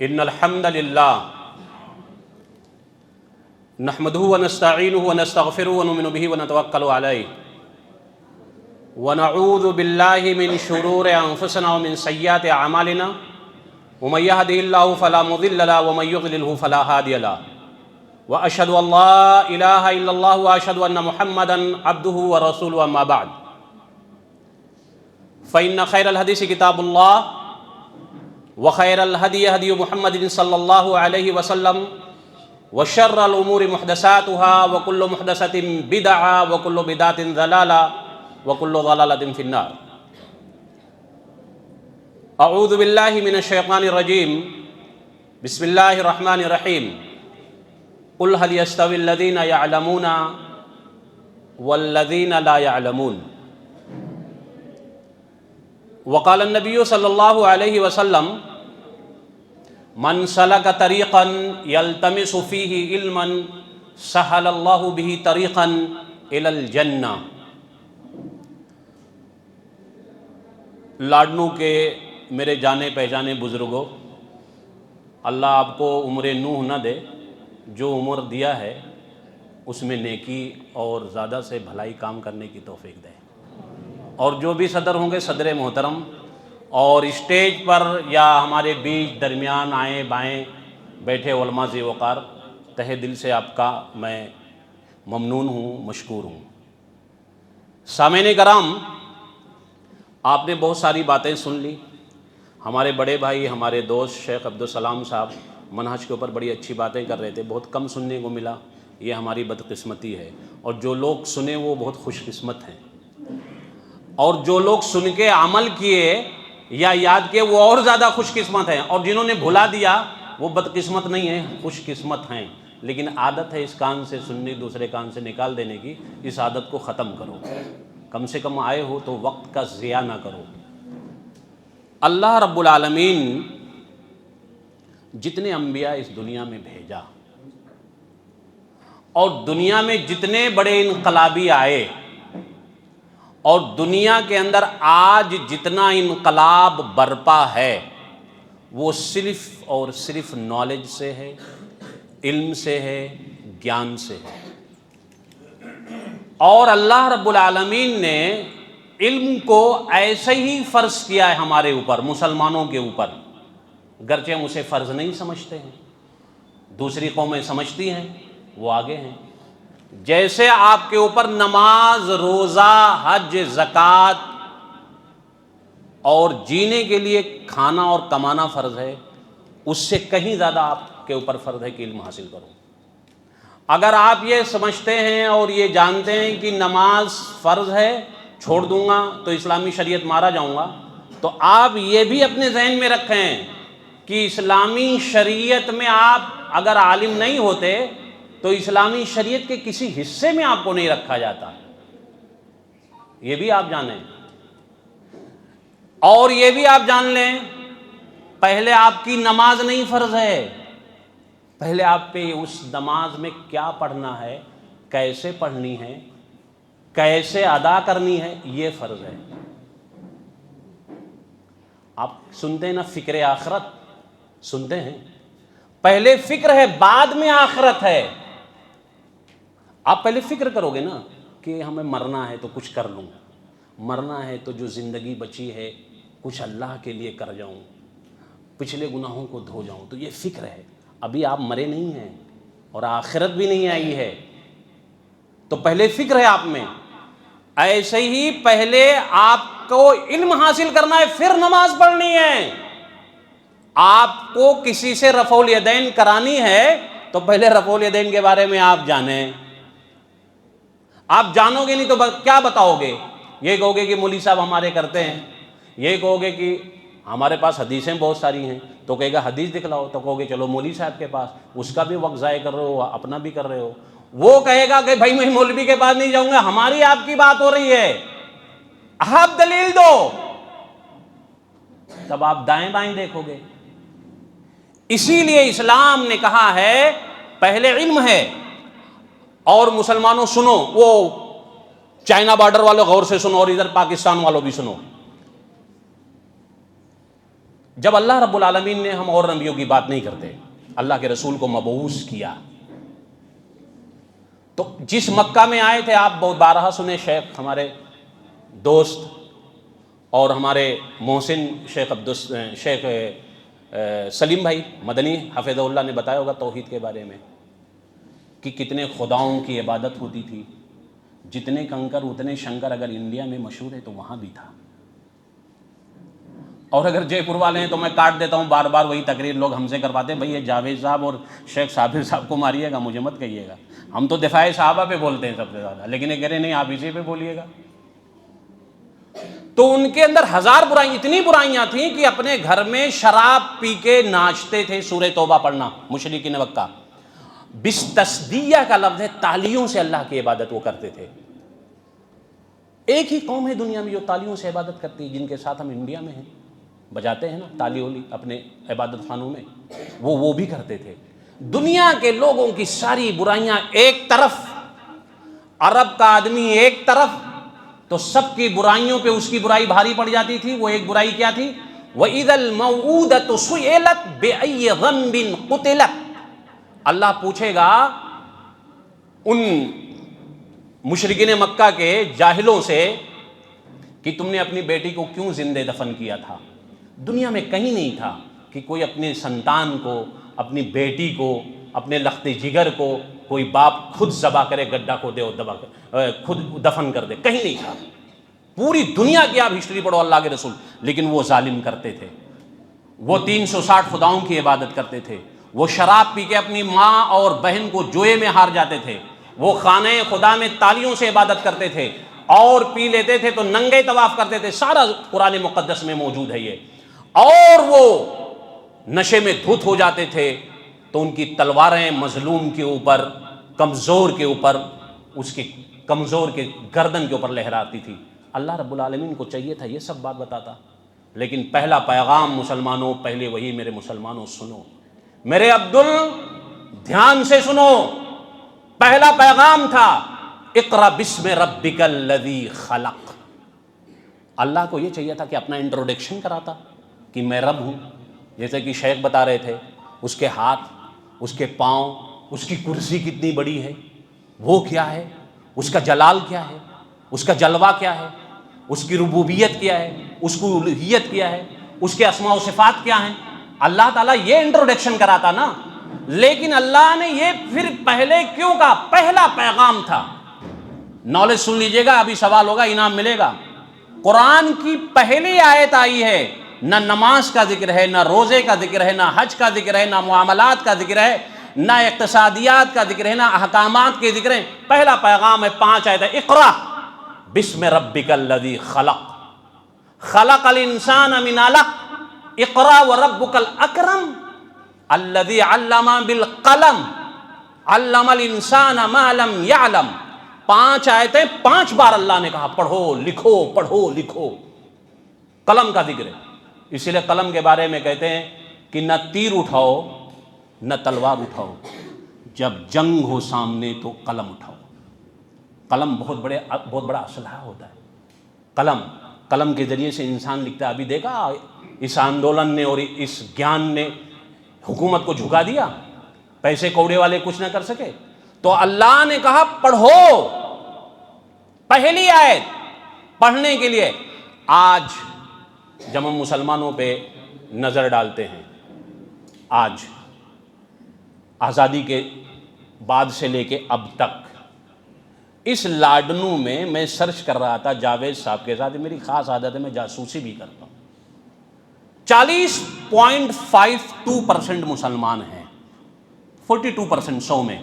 إن الحمد لله نحمده ونستعينه ونستغفره ونؤمن به ونتوكل عليه ونعوذ بالله من شرور أنفسنا ومن سيئات أعمالنا ومن يهده الله فلا مضل له ومن يضلله فلا هادي له وأشهد أن لا إله إلا الله وأشهد أن محمدا عبده ورسوله أما بعد فإن خير الحديث كتاب الله وخير الهدي هدي محمد صلى الله عليه وسلم وشر الأمور محدثاتها وكل محدثة بدعة وكل بدعة ضلالة وكل ضلالة في النار. أعوذ بالله من الشيطان الرجيم. بسم الله الرحمن الرحيم. قل هل يستوي الذين يعلمون والذين لا يعلمون. وقال النبي صلى الله عليه وسلم من سلك طريقا يلتمس فيه علما سهل الله به طريقا إلى الجنة. لاڈنو کے میرے جانے پہچانے بزرگوں، اللہ آپ کو عمر نوح نہ دے، جو عمر دیا ہے اس میں نیکی اور زیادہ سے بھلائی کام کرنے کی توفیق دے. اور جو بھی صدر ہوں گے، صدر محترم، اور اسٹیج پر یا ہمارے بیچ درمیان آئیں بائیں بیٹھے علماء ذی وقار، تہہ دل سے آپ کا میں ممنون ہوں، مشکور ہوں. سامعین کرام، آپ نے بہت ساری باتیں سن لی. ہمارے بڑے بھائی، ہمارے دوست شیخ عبدالسلام صاحب منہج کے اوپر بڑی اچھی باتیں کر رہے تھے. بہت کم سننے کو ملا، یہ ہماری بدقسمتی ہے. اور جو لوگ سنے وہ بہت خوش قسمت ہیں، اور جو لوگ سن کے عمل کیے یا یاد کیے وہ اور زیادہ خوش قسمت ہیں. اور جنہوں نے بھلا دیا وہ بدقسمت نہیں ہیں، خوش قسمت ہیں. لیکن عادت ہے اس کان سے سننی دوسرے کان سے نکال دینے کی. اس عادت کو ختم کرو. کم سے کم آئے ہو تو وقت کا ضیاع نہ کرو. اللہ رب العالمین جتنے انبیاء اس دنیا میں بھیجا اور دنیا میں جتنے بڑے انقلابی آئے اور دنیا کے اندر آج جتنا انقلاب برپا ہے، وہ صرف اور صرف نالج سے ہے، علم سے ہے، گیان سے ہے. اور اللہ رب العالمین نے علم کو ایسے ہی فرض کیا ہے ہمارے اوپر، مسلمانوں کے اوپر، گرچہ ہم اسے فرض نہیں سمجھتے ہیں. دوسری قومیں سمجھتی ہیں، وہ آگے ہیں. جیسے آپ کے اوپر نماز، روزہ، حج، زکوٰۃ اور جینے کے لیے کھانا اور کمانا فرض ہے، اس سے کہیں زیادہ آپ کے اوپر فرض ہے کہ علم حاصل کرو. اگر آپ یہ سمجھتے ہیں اور یہ جانتے ہیں کہ نماز فرض ہے، چھوڑ دوں گا تو اسلامی شریعت مارا جاؤں گا، تو آپ یہ بھی اپنے ذہن میں رکھیں کہ اسلامی شریعت میں آپ اگر عالم نہیں ہوتے تو اسلامی شریعت کے کسی حصے میں آپ کو نہیں رکھا جاتا. یہ بھی آپ جانیں. اور یہ بھی آپ جان لیں، پہلے آپ کی نماز نہیں فرض ہے، پہلے آپ پہ اس نماز میں کیا پڑھنا ہے، کیسے پڑھنی ہے، کیسے ادا کرنی ہے، یہ فرض ہے. آپ سنتے ہیں نا فکر آخرت، سنتے ہیں. پہلے فکر ہے، بعد میں آخرت ہے. آپ پہلے فکر کرو گے نا کہ ہمیں مرنا ہے تو کچھ کر لوں، مرنا ہے تو جو زندگی بچی ہے کچھ اللہ کے لیے کر جاؤں، پچھلے گناہوں کو دھو جاؤں. تو یہ فکر ہے. ابھی آپ مرے نہیں ہیں اور آخرت بھی نہیں آئی ہے، تو پہلے فکر ہے آپ میں. ایسے ہی پہلے آپ کو علم حاصل کرنا ہے، پھر نماز پڑھنی ہے. آپ کو کسی سے رفع الیدین کرانی ہے تو پہلے رفع الیدین کے بارے میں آپ جانیں. آپ جانو گے نہیں تو کیا بتاؤ گے؟ یہ کہو گے کہ مولوی صاحب ہمارے کرتے ہیں، یہ کہو گے کہ ہمارے پاس حدیثیں بہت ساری ہیں، تو کہے گا حدیث دکھلاؤ، تو کہو گے چلو مولوی صاحب کے پاس، اس کا بھی وقت ضائع کر رہے ہو، اپنا بھی کر رہے ہو. وہ کہے گا کہ بھائی میں مولوی کے پاس نہیں جاؤں گا، ہماری آپ کی بات ہو رہی ہے، آپ دلیل دو. تب آپ دائیں بائیں دیکھو گے. اسی لیے اسلام نے کہا ہے پہلے علم ہے. اور مسلمانوں سنو، وہ چائنا بارڈر والوں غور سے سنو اور ادھر پاکستان والوں بھی سنو. جب اللہ رب العالمین نے، ہم اور نبیوں کی بات نہیں کرتے، اللہ کے رسول کو مبعوث کیا، تو جس مکہ میں آئے تھے، آپ بہت بارہا سنے، شیخ ہمارے دوست اور ہمارے محسن شیخ سلیم بھائی مدنی حفظہ اللہ نے بتایا ہوگا توحید کے بارے میں کہ کتنے خداؤں کی عبادت ہوتی تھی، جتنے کنکر اتنے شنکر، اگر انڈیا میں مشہور ہے تو وہاں بھی تھا۔ اور اگر جے پور والے ہیں تو میں کاٹ دیتا ہوں، بار بار وہی تقریر لوگ ہم سے کرواتے ہیں، بھئی یہ جاوید صاحب اور شیخ صابر صاحب کو ماریے گا، مجھے مت کہیے گا، ہم تو دفاع صحابہ پہ بولتے ہیں سب سے زیادہ، لیکن یہ کہہ رہے نہیں آپ اسی پہ بولیے گا۔ تو ان کے اندر ہزار برائیاں، اتنی برائیاں تھیں کہ اپنے گھر میں شراب پی کے ناچتے تھے، سورہ توبہ پڑھنا، مشرکین مکہ، بستصدیہ کا لفظ ہے، تالیوں سے اللہ کی عبادت وہ کرتے تھے۔ ایک ہی قوم ہے دنیا میں جو تالیوں سے عبادت کرتی ہے، جن کے ساتھ ہم انڈیا میں ہیں، بجاتے ہیں نا تالی ہولی اپنے عبادت خانوں میں، وہ بھی کرتے تھے۔ دنیا کے لوگوں کی ساری برائیاں ایک طرف، عرب کا آدمی ایک طرف، تو سب کی برائیوں پہ اس کی برائی بھاری پڑ جاتی تھی۔ وہ ایک برائی کیا تھی؟ وَإِذَا الْمَوْءُودَةُ سُئِلَتْ بِأَيِّ ذَنبٍ قُتِلَتْ، اللہ پوچھے گا ان مشرکین مکہ کے جاہلوں سے کہ تم نے اپنی بیٹی کو کیوں زندہ دفن کیا تھا؟ دنیا میں کہیں نہیں تھا کہ کوئی اپنے سنتان کو، اپنی بیٹی کو، اپنے لخت جگر کو کوئی باپ خود ذبح کرے، گڈھا کھودے اور خود دفن کر دے، کہیں نہیں تھا۔ پوری دنیا کی آپ ہسٹری پڑھو اللہ کے رسول، لیکن وہ ظالم کرتے تھے، وہ 360 خداؤں کی عبادت کرتے تھے، وہ شراب پی کے اپنی ماں اور بہن کو جوئے میں ہار جاتے تھے، وہ خانہ خدا میں تالیوں سے عبادت کرتے تھے، اور پی لیتے تھے تو ننگے طواف کرتے تھے، سارا قرآن مقدس میں موجود ہے یہ۔ اور وہ نشے میں دھت ہو جاتے تھے تو ان کی تلواریں مظلوم کے اوپر، کمزور کے اوپر، اس کے کمزور کے گردن کے اوپر لہراتی تھی۔ اللہ رب العالمین کو چاہیے تھا یہ سب بات بتاتا، لیکن پہلا پیغام مسلمانوں، پہلے وہی میرے مسلمانوں سنو، میرے عبدل دھیان سے سنو، پہلا پیغام تھا اقرا بسم ربک الذی خلق۔ اللہ کو یہ چاہیے تھا کہ اپنا انٹروڈکشن کراتا کہ میں رب ہوں، جیسے کہ شیخ بتا رہے تھے، اس کے ہاتھ، اس کے پاؤں، اس کی کرسی کتنی بڑی ہے، وہ کیا ہے، اس کا جلال کیا ہے، اس کا جلوہ کیا ہے، اس کی ربوبیت کیا ہے، اس کی الوہیت کیا ہے، اس کے اسماء و صفات کیا ہیں۔ اللہ تعالیٰ یہ انٹروڈکشن کراتا نا، لیکن اللہ نے یہ پھر پہلے کیوں کہا؟ پہلا پیغام تھا۔ نالج سن لیجئے گا، ابھی سوال ہوگا، انعام ملے گا۔ قرآن کی پہلی آیت آئی ہے، نہ نماز کا ذکر ہے، نہ روزے کا ذکر ہے، نہ حج کا ذکر ہے، نہ معاملات کا ذکر ہے، نہ اقتصادیات کا ذکر ہے، نہ احکامات کے ذکر ہیں۔ پہلا پیغام ہے، 5 آیت ہے، اقرا بسم ربک الذی خلق، خلق الانسان من علق، اقرا وربک الاکرم الذی علم بالقلم، علم الانسان ما لم یعلم۔ 5 آیتیں، 5 بار اللہ نے کہا پڑھو لکھو، پڑھو لکھو۔ قلم کا ذکر ہے، اسی لیے قلم کے بارے میں کہتے ہیں کہ نہ تیر اٹھاؤ نہ تلوار اٹھاؤ، جب جنگ ہو سامنے تو قلم اٹھاؤ۔ قلم بہت بڑا اسلحہ ہوتا ہے۔ قلم کے ذریعے سے انسان لکھتا ہے۔ ابھی دیکھا اس آندولن نے اور اس گیان نے حکومت کو جھکا دیا، پیسے کوڑے والے کچھ نہ کر سکے، تو اللہ نے کہا پڑھو، پہلی آیت پڑھنے کے لیے۔ آج جب ہم مسلمانوں پہ نظر ڈالتے ہیں، آج آزادی کے بعد سے لے کے اب تک، اس لاڈنو میں سرچ کر رہا تھا جاوید صاحب کے ساتھ، میری خاص عادت ہے میں جاسوسی بھی کرتا ہوں، 40.52% مسلمان ہیں، 42% 100 میں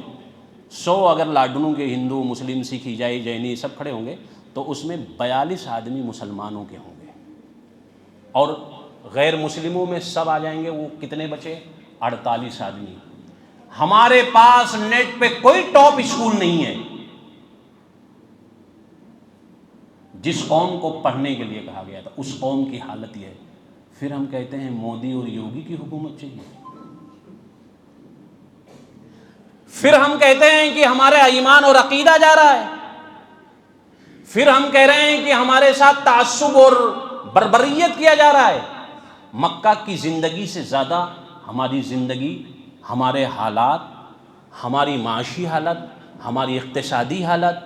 100 اگر لاڈنو کے ہندو، مسلم، سکھ، عیسائی، جینی سب کھڑے ہوں گے تو اس میں 42 آدمی مسلمانوں کے ہوں گے، اور غیر مسلموں میں سب آ جائیں گے، وہ کتنے بچے؟ 48 آدمی۔ ہمارے پاس نیٹ پہ کوئی ٹاپ اسکول نہیں ہے۔ جس قوم کو پڑھنے کے لیے کہا گیا تھا اس قوم کی حالت یہ ہے، پھر ہم کہتے ہیں مودی اور یوگی کی حکومت چاہیے، پھر ہم کہتے ہیں کہ ہمارے ایمان اور عقیدہ جا رہا ہے، پھر ہم کہہ رہے ہیں کہ ہمارے ساتھ تعصب اور بربریت کیا جا رہا ہے۔ مکہ کی زندگی سے زیادہ ہماری زندگی، ہمارے حالات، ہماری معاشی حالت، ہماری اقتصادی حالت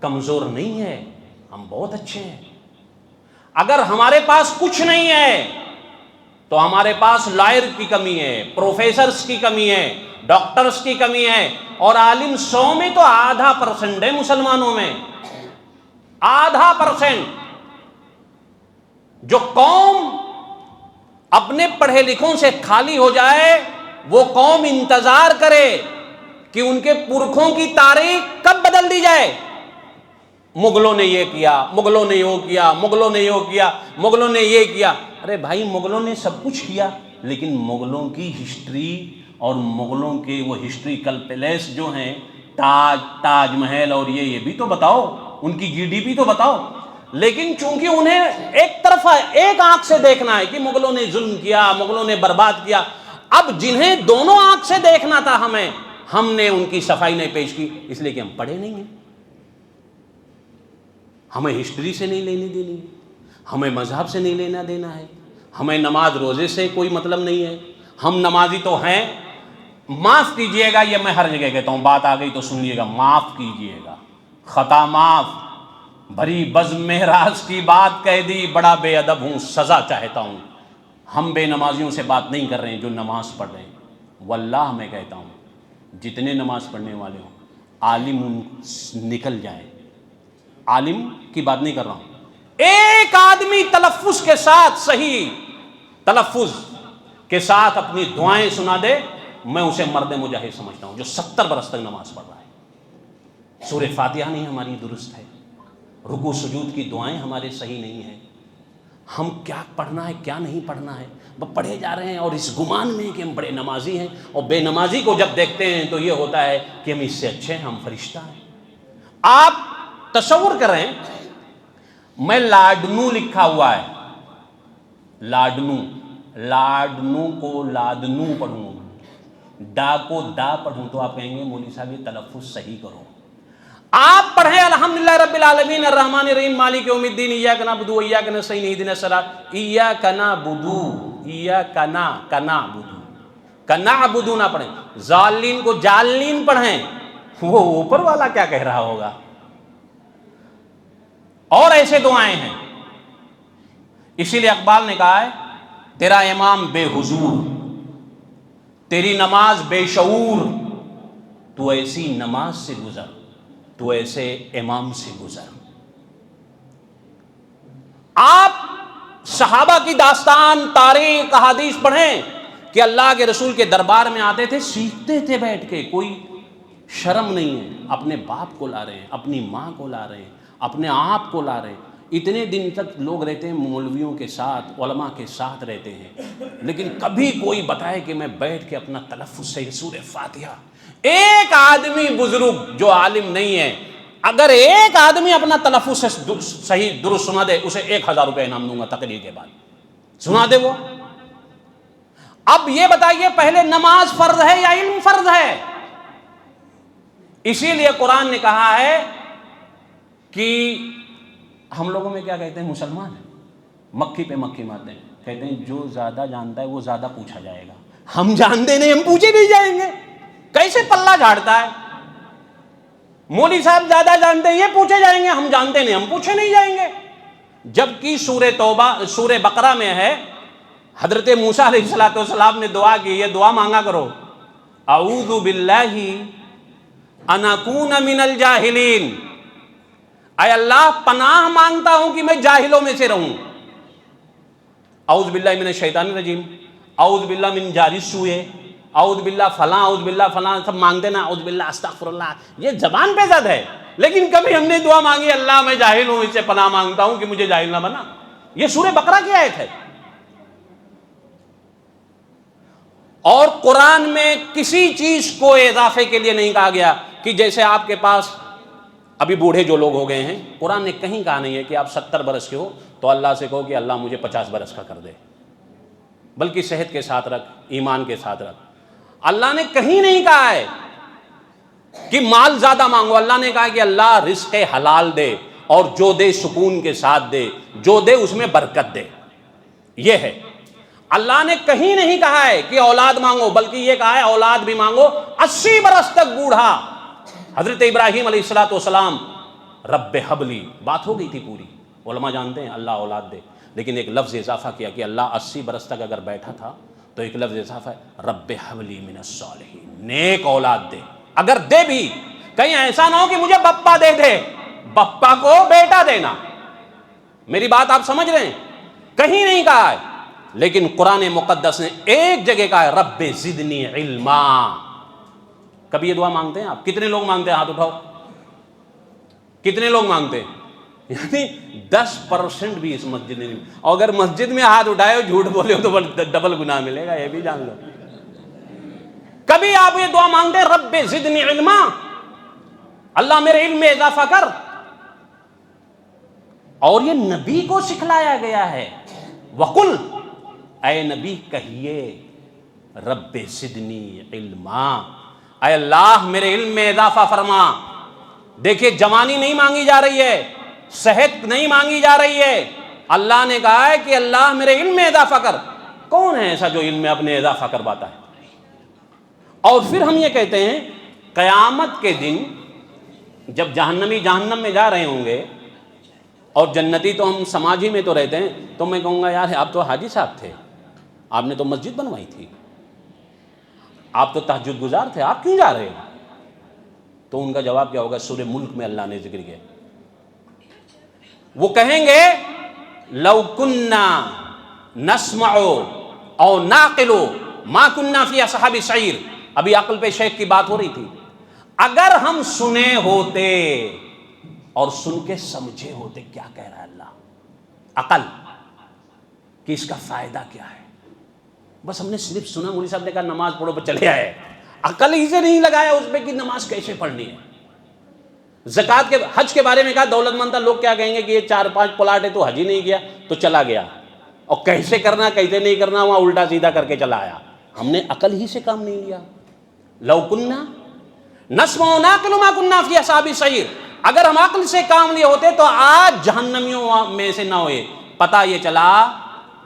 کمزور نہیں ہے، ہم بہت اچھے ہیں۔ اگر ہمارے پاس کچھ نہیں ہے تو ہمارے پاس لائر کی کمی ہے، پروفیسرز کی کمی ہے، ڈاکٹرز کی کمی ہے، اور عالم 100 میں تو 0.5% ہے مسلمانوں میں، 0.5%۔ جو قوم اپنے پڑھے لکھوں سے خالی ہو جائے وہ قوم انتظار کرے کہ ان کے پرکھوں کی تاریخ کب بدل دی جائے۔ مغلوں نے یہ کیا، مغلوں نے وہ کیا، مغلوں نے یہ کیا، مغلوں نے یہ کیا۔ ارے بھائی یہ نے سب کچھ کیا، لیکن مغلوں کی ہسٹری اور مغلوں کے وہ ہسٹوریکل پیلیس جو ہیں، تاج محل اور یہ بھی تو بتاؤ، ان کی جی ڈی پی تو بتاؤ۔ لیکن چونکہ انہیں ایک طرفہ ایک آنکھ سے دیکھنا ہے کہ مغلوں نے ظلم کیا، مغلوں نے برباد کیا، اب جنہیں دونوں آنکھ سے دیکھنا تھا ہم نے ان کی صفائی نہیں پیش کی، اس لیے کہ ہم پڑھے نہیں ہیں، ہمیں ہسٹری سے نہیں لینی دینی ہے، ہمیں مذہب سے نہیں لینا دینا ہے، ہمیں نماز روزے سے کوئی مطلب نہیں ہے، ہم نمازی تو ہیں، معاف کیجئے گا، یہ میں ہر جگہ کہتا ہوں، بات آ گئی تو سن لیے گا، معاف کیجئے گا، خطا معاف، بھری بزم مہراج کی بات کہہ دی، بڑا بے ادب ہوں، سزا چاہتا ہوں۔ ہم بے نمازیوں سے بات نہیں کر رہے ہیں جو نماز پڑھ رہے ہیں، واللہ میں کہتا ہوں جتنے نماز پڑھنے والے ہوں عالم نکل جائیں، عالم کی بات نہیں کر رہا ہوں، ایک آدمی تلفظ کے ساتھ، صحیح تلفظ کے ساتھ اپنی دعائیں سنا دے، میں اسے مرد مجاہد سمجھتا ہوں جو 70 برس تک نماز پڑھ رہا ہے۔ سورہ فاتحہ نہیں ہماری درست ہے، رکوع سجود کی دعائیں ہمارے صحیح نہیں ہیں، ہم کیا پڑھنا ہے کیا نہیں پڑھنا ہے پڑھے جا رہے ہیں، اور اس گمان میں کہ ہم بڑے نمازی ہیں، اور بے نمازی کو جب دیکھتے ہیں تو یہ ہوتا ہے کہ ہم اس سے اچھے ہیں، ہم فرشتہ ہیں۔ آپ تصور کریں، میں لاڈنو لکھا ہوا ہے، لاڈنو کو لادنو پڑھوں، ڈا کو دا پڑھوں تو آپ کہیں گے مولوی صاحب یہ تلفظ صحیح کرو۔ آپ پڑھیں الحمدللہ رب العالمین الرحمن الرحیم مالک یوم الدین ایاک نعبد و ایاک نستعین اہدنا الصراط ایاک نعبد ایاک نعبد نہ پڑھیں، ضالین کو جالین پڑھیں، وہ اوپر والا کیا کہہ رہا ہوگا۔ اور ایسے دعائیں ہیں، اسی لیے اقبال نے کہا ہے تیرا امام بے حضور، تیری نماز بے شعور، تو ایسی نماز سے گزر، تو ایسے امام سے گزر۔ آپ صحابہ کی داستان، تاریخ، احادیث پڑھیں کہ اللہ کے رسول کے دربار میں آتے تھے، سیکھتے تھے بیٹھ کے، کوئی شرم نہیں ہے، اپنے باپ کو لا رہے ہیں، اپنی ماں کو لا رہے ہیں، اپنے آپ کو لا رہے ہیں۔ اتنے دن تک لوگ رہتے ہیں مولویوں کے ساتھ، علماء کے ساتھ رہتے ہیں، لیکن کبھی کوئی بتائے کہ میں بیٹھ کے اپنا تلفظ سے سورہ فاتحہ، ایک آدمی بزرگ جو عالم نہیں ہے اگر ایک آدمی اپنا تلفظ سے صحیح درست سنا دے، اسے 1000 روپے انعام دوں گا تقریر کے بعد، سنا دے وہ۔ اب یہ بتائیے پہلے نماز فرض ہے یا علم فرض ہے؟ اسی لیے قرآن نے کہا ہے کہ ہم لوگوں میں کیا کہتے ہیں، مسلمان ہیں، مکھی پہ مکھی مارتے ہیں، کہتے ہیں جو زیادہ جانتا ہے وہ زیادہ پوچھا جائے گا۔ ہم جانتے نہیں، ہم پوچھے نہیں جائیں گے، کیسے پلہ جھاڑتا ہے؟ مولوی صاحب زیادہ جانتے ہیں، یہ پوچھے جائیں گے، ہم جانتے نہیں، ہم پوچھے نہیں جائیں گے۔ جبکہ سورہ توبہ، سورہ بقرہ میں ہے، حضرت موسیٰ علیہ السلام نے دعا کی، یہ دعا مانگا کرو، اعوذ باللہ ان اکون من الجاہلین، اے اللہ پناہ مانگتا ہوں کہ میں جاہلوں میں سے رہوں، اعوذ باللہ من الشیطان الرجیم، اعوذ باللہ من جاری السوء، اعوذ باللہ فلاں، اعوذ باللہ فلاں، سب مانگتے نا، اعوذ باللہ استغفر اللہ، یہ زبان پہ زد ہے، لیکن کبھی ہم نے دعا مانگی اللہ میں جاہل ہوں، اس سے پناہ مانگتا ہوں کہ مجھے جاہل نہ بنا۔ یہ سورہ بقرہ کی آیت ہے۔ اور قرآن میں کسی چیز کو اضافے کے لیے نہیں کہا گیا کہ جیسے آپ کے پاس ابھی بوڑھے جو لوگ ہو گئے ہیں، قرآن نے کہیں کہا نہیں ہے کہ آپ 70 برس کے ہو تو اللہ سے کہو کہ اللہ مجھے 50 برس کا کر دے، بلکہ صحت کے ساتھ رکھ، ایمان کے ساتھ رکھ۔ اللہ نے کہیں نہیں کہا ہے کہ مال زیادہ مانگو، اللہ نے کہا کہ اللہ رزق حلال دے، اور جو دے سکون کے ساتھ دے، جو دے اس میں برکت دے، یہ ہے۔ اللہ نے کہیں نہیں کہا ہے کہ اولاد مانگو، بلکہ یہ کہا ہے اولاد بھی مانگو 80 برس تک بوڑھا۔ حضرت ابراہیم علیہ الصلوۃ والسلام رب حبلی، بات ہو گئی تھی پوری، علماء جانتے ہیں اللہ اولاد دے، لیکن ایک لفظ اضافہ کیا کہ اللہ 80 برس تک اگر بیٹھا تھا تو ایک لفظ اضافہ ہے رب حبلی من الصالحین، نیک اولاد دے۔ اگر دے بھی کہیں ایسا نہ ہو کہ مجھے بپا دے دے، بپا کو بیٹا دینا۔ میری بات آپ سمجھ رہے ہیں؟ کہیں نہیں کہا ہے، لیکن قرآن مقدس نے ایک جگہ کہا ہے رب زدنی علما۔ کبھی یہ دعا مانگتے ہیں آپ؟ کتنے لوگ مانگتے ہیں؟ ہاتھ اٹھاؤ، کتنے لوگ مانگتے ہیں؟ یعنی 10% بھی اس مسجد میں نہیں، اور اگر مسجد میں ہاتھ اٹھائے ہو جھوٹ بولے ہو تو ڈبل گناہ ملے گا، یہ بھی جان لو۔ کبھی آپ یہ دعا مانگتے ہیں رب زدنی علما، اللہ میرے علم میں اضافہ کر؟ اور یہ نبی کو سکھلایا گیا ہے۔ وقل، اے نبی کہیے رب زدنی علما، اے اللہ میرے علم میں اضافہ فرما۔ دیکھیے جوانی نہیں مانگی جا رہی ہے، صحت نہیں مانگی جا رہی ہے، اللہ نے کہا ہے کہ اللہ میرے علم میں اضافہ کر۔ کون ہے ایسا جو علم میں اپنے اضافہ کرواتا ہے؟ اور پھر ہم یہ کہتے ہیں قیامت کے دن جب جہنمی جہنم میں جا رہے ہوں گے اور جنتی تو ہم سماج ہی میں تو رہتے ہیں، تو میں کہوں گا یار آپ تو حاجی صاحب تھے، آپ نے تو مسجد بنوائی تھی، آپ تو تہجد گزار تھے، آپ کیوں جا رہے ہو؟ تو ان کا جواب کیا ہوگا؟ سورہ ملک میں اللہ نے ذکر کیا، وہ کہیں گے لو کننا نسمع او نعقل ما کننا فی اصحاب السعیر۔ ابھی عقل پہ شیخ کی بات ہو رہی تھی، اگر ہم سنے ہوتے اور سن کے سمجھے ہوتے، کیا کہہ رہا ہے اللہ؟ عقل کہ اس کا فائدہ کیا ہے؟ بس ہم نے صرف سنا، مولوی صاحب نے کہا نماز پڑھو پہ چلے آئے، عقل ہی سے نہیں لگایا اس پہ کہ نماز کیسے پڑھنی ہے۔ زکوٰۃ کے حج کے بارے میں کہا دولت مند تھا، لوگ کیا کہیں گے کہ یہ 4-5 پلاٹ ہے تو حج ہی نہیں کیا تو چلا گیا، اور کیسے کرنا کیسے نہیں کرنا وہاں الٹا سیدھا کر کے چلا آیا۔ ہم نے عقل ہی سے کام نہیں لیا۔ لو کننا نسمع ونعقل ما کننا فی اصحاب السعیر، اگر ہم عقل سے کام لیے ہوتے تو آج جہنمیوں میں سے نہ ہوئے۔ پتہ یہ چلا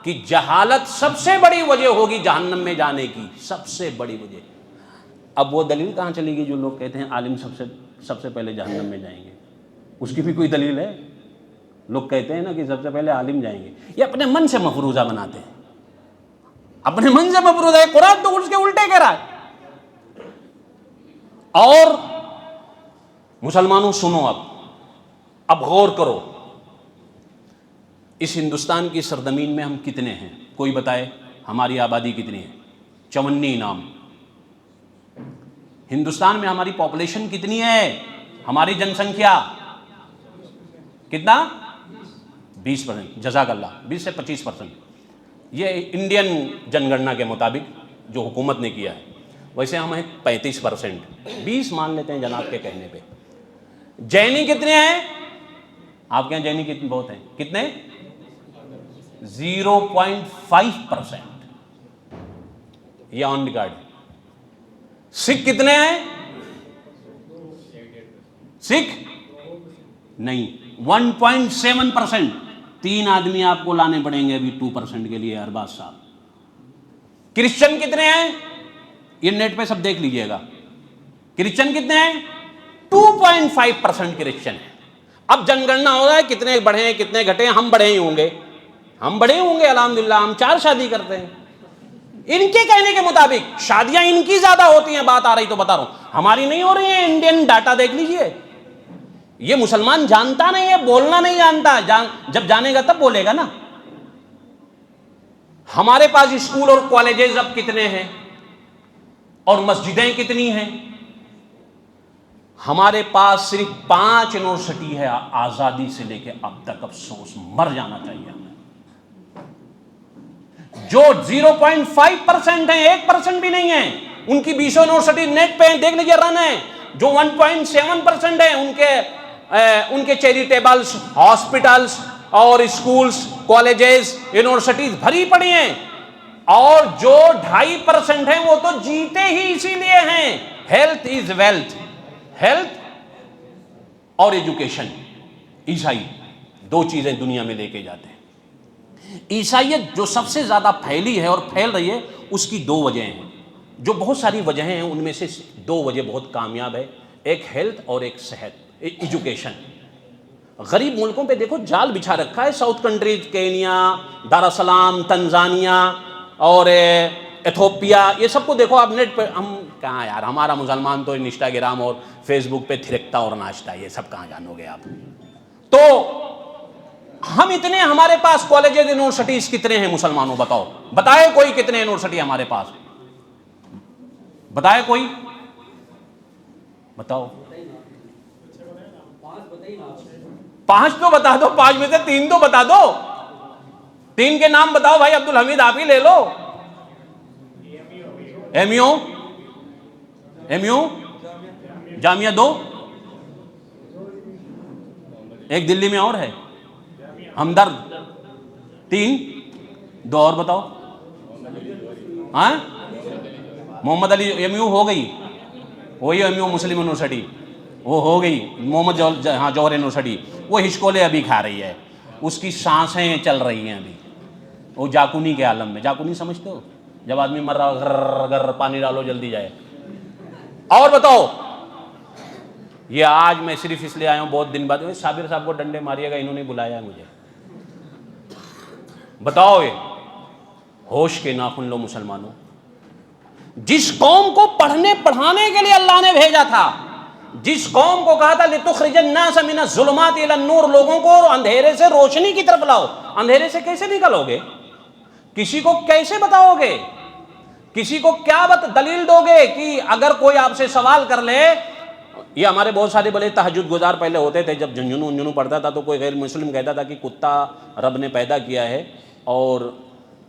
کہ جہالت سب سے بڑی وجہ ہوگی جہنم میں جانے کی، سب سے بڑی وجہ۔ اب وہ دلیل کہاں چلی گئی جو لوگ کہتے ہیں عالم سب سے پہلے جہنم میں جائیں گے؟ اس کی بھی کوئی دلیل ہے؟ لوگ کہتے ہیں نا کہ سب سے پہلے عالم جائیں گے، یہ اپنے من سے مفروضہ بناتے ہیں، اپنے من سے مفروضہ ہے، قرآن تو اس کے الٹے کہہ رہا ہے۔ اور مسلمانوں سنو، اب غور کرو، اس ہندوستان کی سرزمین میں ہم کتنے ہیں؟ کوئی بتائے ہماری آبادی کتنی ہے؟ 54 انعام۔ ہندوستان میں ہماری پاپولیشن کتنی ہے؟ ہماری جن سنکھیا کتنا؟ 20%، جزاک اللہ، 20 سے 25%۔ یہ انڈین جن گننا کے مطابق جو حکومت نے کیا ہے، ویسے ہم ہیں 35%، 20 مان لیتے ہیں جناب کے کہنے پہ۔ جینی کتنے ہیں؟ آپ کے یہاں جینی کتنے بہت ہیں؟ کتنے؟ 0.5%، یہ آن ریکارڈ ہے۔ سکھ کتنے ہیں؟ سکھ نہیں، 1.7%، 3 آدمی آپ کو لانے پڑیں گے ابھی 2% کے لیے ارباز صاحب۔ کرسچن کتنے ہیں؟ یہ نیٹ پہ سب دیکھ لیجئے گا، کرسچن کتنے ہیں؟ 2.5% کرسچن ہیں۔ اب جن گننا ہو رہا ہے کتنے بڑھے ہیں کتنے گھٹے ہیں، ہم بڑھے ہی ہوں گے، ہم بڑے ہوں گے الحمدللہ، ہم 4 شادی کرتے ہیں۔ ان کے کہنے کے مطابق شادیاں ان کی زیادہ ہوتی ہیں، بات آ رہی تو بتا رہا ہوں، ہماری نہیں ہو رہی ہیں۔ انڈین ڈاٹا دیکھ لیجئے، یہ مسلمان جانتا نہیں ہے، بولنا نہیں جانتا، جب جانے گا تب بولے گا نا۔ ہمارے پاس اسکول اور کالجز اب کتنے ہیں اور مسجدیں کتنی ہیں؟ ہمارے پاس صرف 5 یونیورسٹی ہے آزادی سے لے کے اب تک، افسوس، مر جانا چاہیے ہمیں۔ جو 0.5% ہیں، 1% بھی نہیں ہے، ان کی 20 یونیورسٹی نیٹ پہ دیکھ لیجیے رن ہے۔ جو 1.7% ہے ان کے چیریٹیبلز، ہاسپٹلز اور اسکولز، کالجز، یونیورسٹیز بھری پڑی ہیں، اور جو 2.5% ہیں وہ تو جیتے ہی اسی لیے ہیں۔ ہیلتھ از ویلتھ، ہیلتھ اور ایجوکیشن، عیسائی 2 چیزیں دنیا میں لے کے جاتے ہیں۔ عیسائیت جو سب سے زیادہ پھیلی ہے اور پھیل رہی ہے، اس کی دو وجہیں ہیں، جو بہت ساری وجہیں ہیں ان میں سے دو وجہ بہت کامیاب ہے، ایک ہیلتھ اور ایک صحت، ایجوکیشن۔ غریب ملکوں پہ دیکھو جال بچھا رکھا ہے، ساؤتھ کنٹریز، کینیا، دارالسلام، تنزانیہ اور ایتھوپیا، یہ سب کو دیکھو آپ نیٹ پہ۔ ہم کہاں یار، ہمارا مسلمان تو انسٹاگرام اور فیس بک پہ تھرکتا اور ناچتا ہے، یہ سب کہاں جانو گے آپ؟ تو ہم اتنے، ہمارے پاس کالجز یونیورسٹیز کتنے ہیں مسلمانوں؟ بتاؤ، بتائے کوئی کتنے یونیورسٹی ہمارے پاس؟ بتائے کوئی، بتاؤ۔ 5 تو بتا دو، 5 میں سے 3 تو بتا دو، 3 کے نام بتاؤ بھائی، عبد الحمید آپ ہی لے لو۔ ایم یو، جامعہ 2، ایک دلی میں اور ہے، ہمدرد 3، 2 اور بتاؤ۔ ہاں، محمد علی ایم یو ہو گئی، وہی ایم یو مسلم یونیورسٹی وہ ہو گئی، محمد جوہر یونیورسٹی وہ ہچکولے ابھی کھا رہی ہے، اس کی سانسیں چل رہی ہیں ابھی، وہ جاکونی کے عالم میں۔ جاکونی سمجھتے ہو؟ جب آدمی مر رہا غر غر، پانی ڈالو جلدی جائے۔ اور بتاؤ، یہ آج میں صرف اس لیے آیا ہوں بہت دن بعد، صابر صاحب کو ڈنڈے ماریے گا، انہوں نے بلایا ہے مجھے۔ بتاؤ، یہ ہوش کے ناخن لو مسلمانوں، جس قوم کو پڑھنے پڑھانے کے لیے اللہ نے بھیجا تھا، جس قوم کو کہا تھا لِتُخْرِجَ النَّاسَ مِنَ الظُّلُمَاتِ إِلَى النُّورِ، لوگوں کو اندھیرے سے روشنی کی طرف لاؤ، اندھیرے سے کیسے نکلو گے؟ کسی کو کیسے بتاؤ گے؟ کسی کو کیا دلیل دو گے کہ اگر کوئی آپ سے سوال کر لے؟ یہ ہمارے بہت سارے بڑے تہجد گزار پہلے ہوتے تھے، جب جھنجھنو انجھنو پڑتا تھا تو کوئی غیر مسلم کہتا تھا کہ کتا رب نے پیدا کیا ہے اور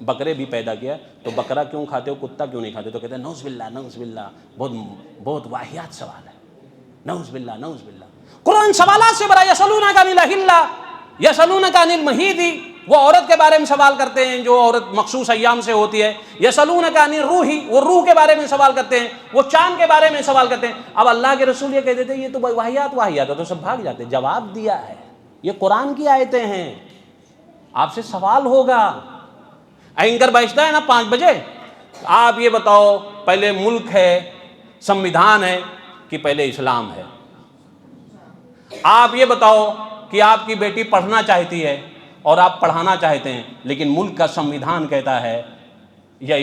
بکرے بھی پیدا کیا، تو بکرا کیوں کھاتے ہو، کتا کیوں نہیں کھاتے؟ تو کہتے ہیں نعوذ باللہ، نعوذ باللہ، بہت واہیات سوال ہے، نعوذ باللہ، نعوذ باللہ۔ قرآن سوالات سے بڑا، یسألونک عن الأحلہ، یسألونک عن المحیض، وہ عورت کے بارے میں سوال کرتے ہیں جو عورت مخصوص ایام سے ہوتی ہے۔ یسألونک عن الروح، وہ روح کے بارے میں سوال کرتے ہیں، وہ چاند کے بارے میں سوال کرتے ہیں۔ اب اللہ کے رسول یہ کہتے تھے یہ تو واہیات ہے، تو سب بھاگ جاتے۔ جواب دیا ہے، یہ قرآن کی آیتیں ہیں، آپ سے سوال ہوگا۔ اینکر بیٹھتا ہے نا 5 بجے، آپ یہ بتاؤ پہلے ملک ہے، سمویدھان ہے کہ پہلے اسلام ہے؟ آپ یہ بتاؤ کہ آپ کی بیٹی پڑھنا چاہتی ہے اور آپ پڑھانا چاہتے ہیں، لیکن ملک کا سمویدھان کہتا ہے یا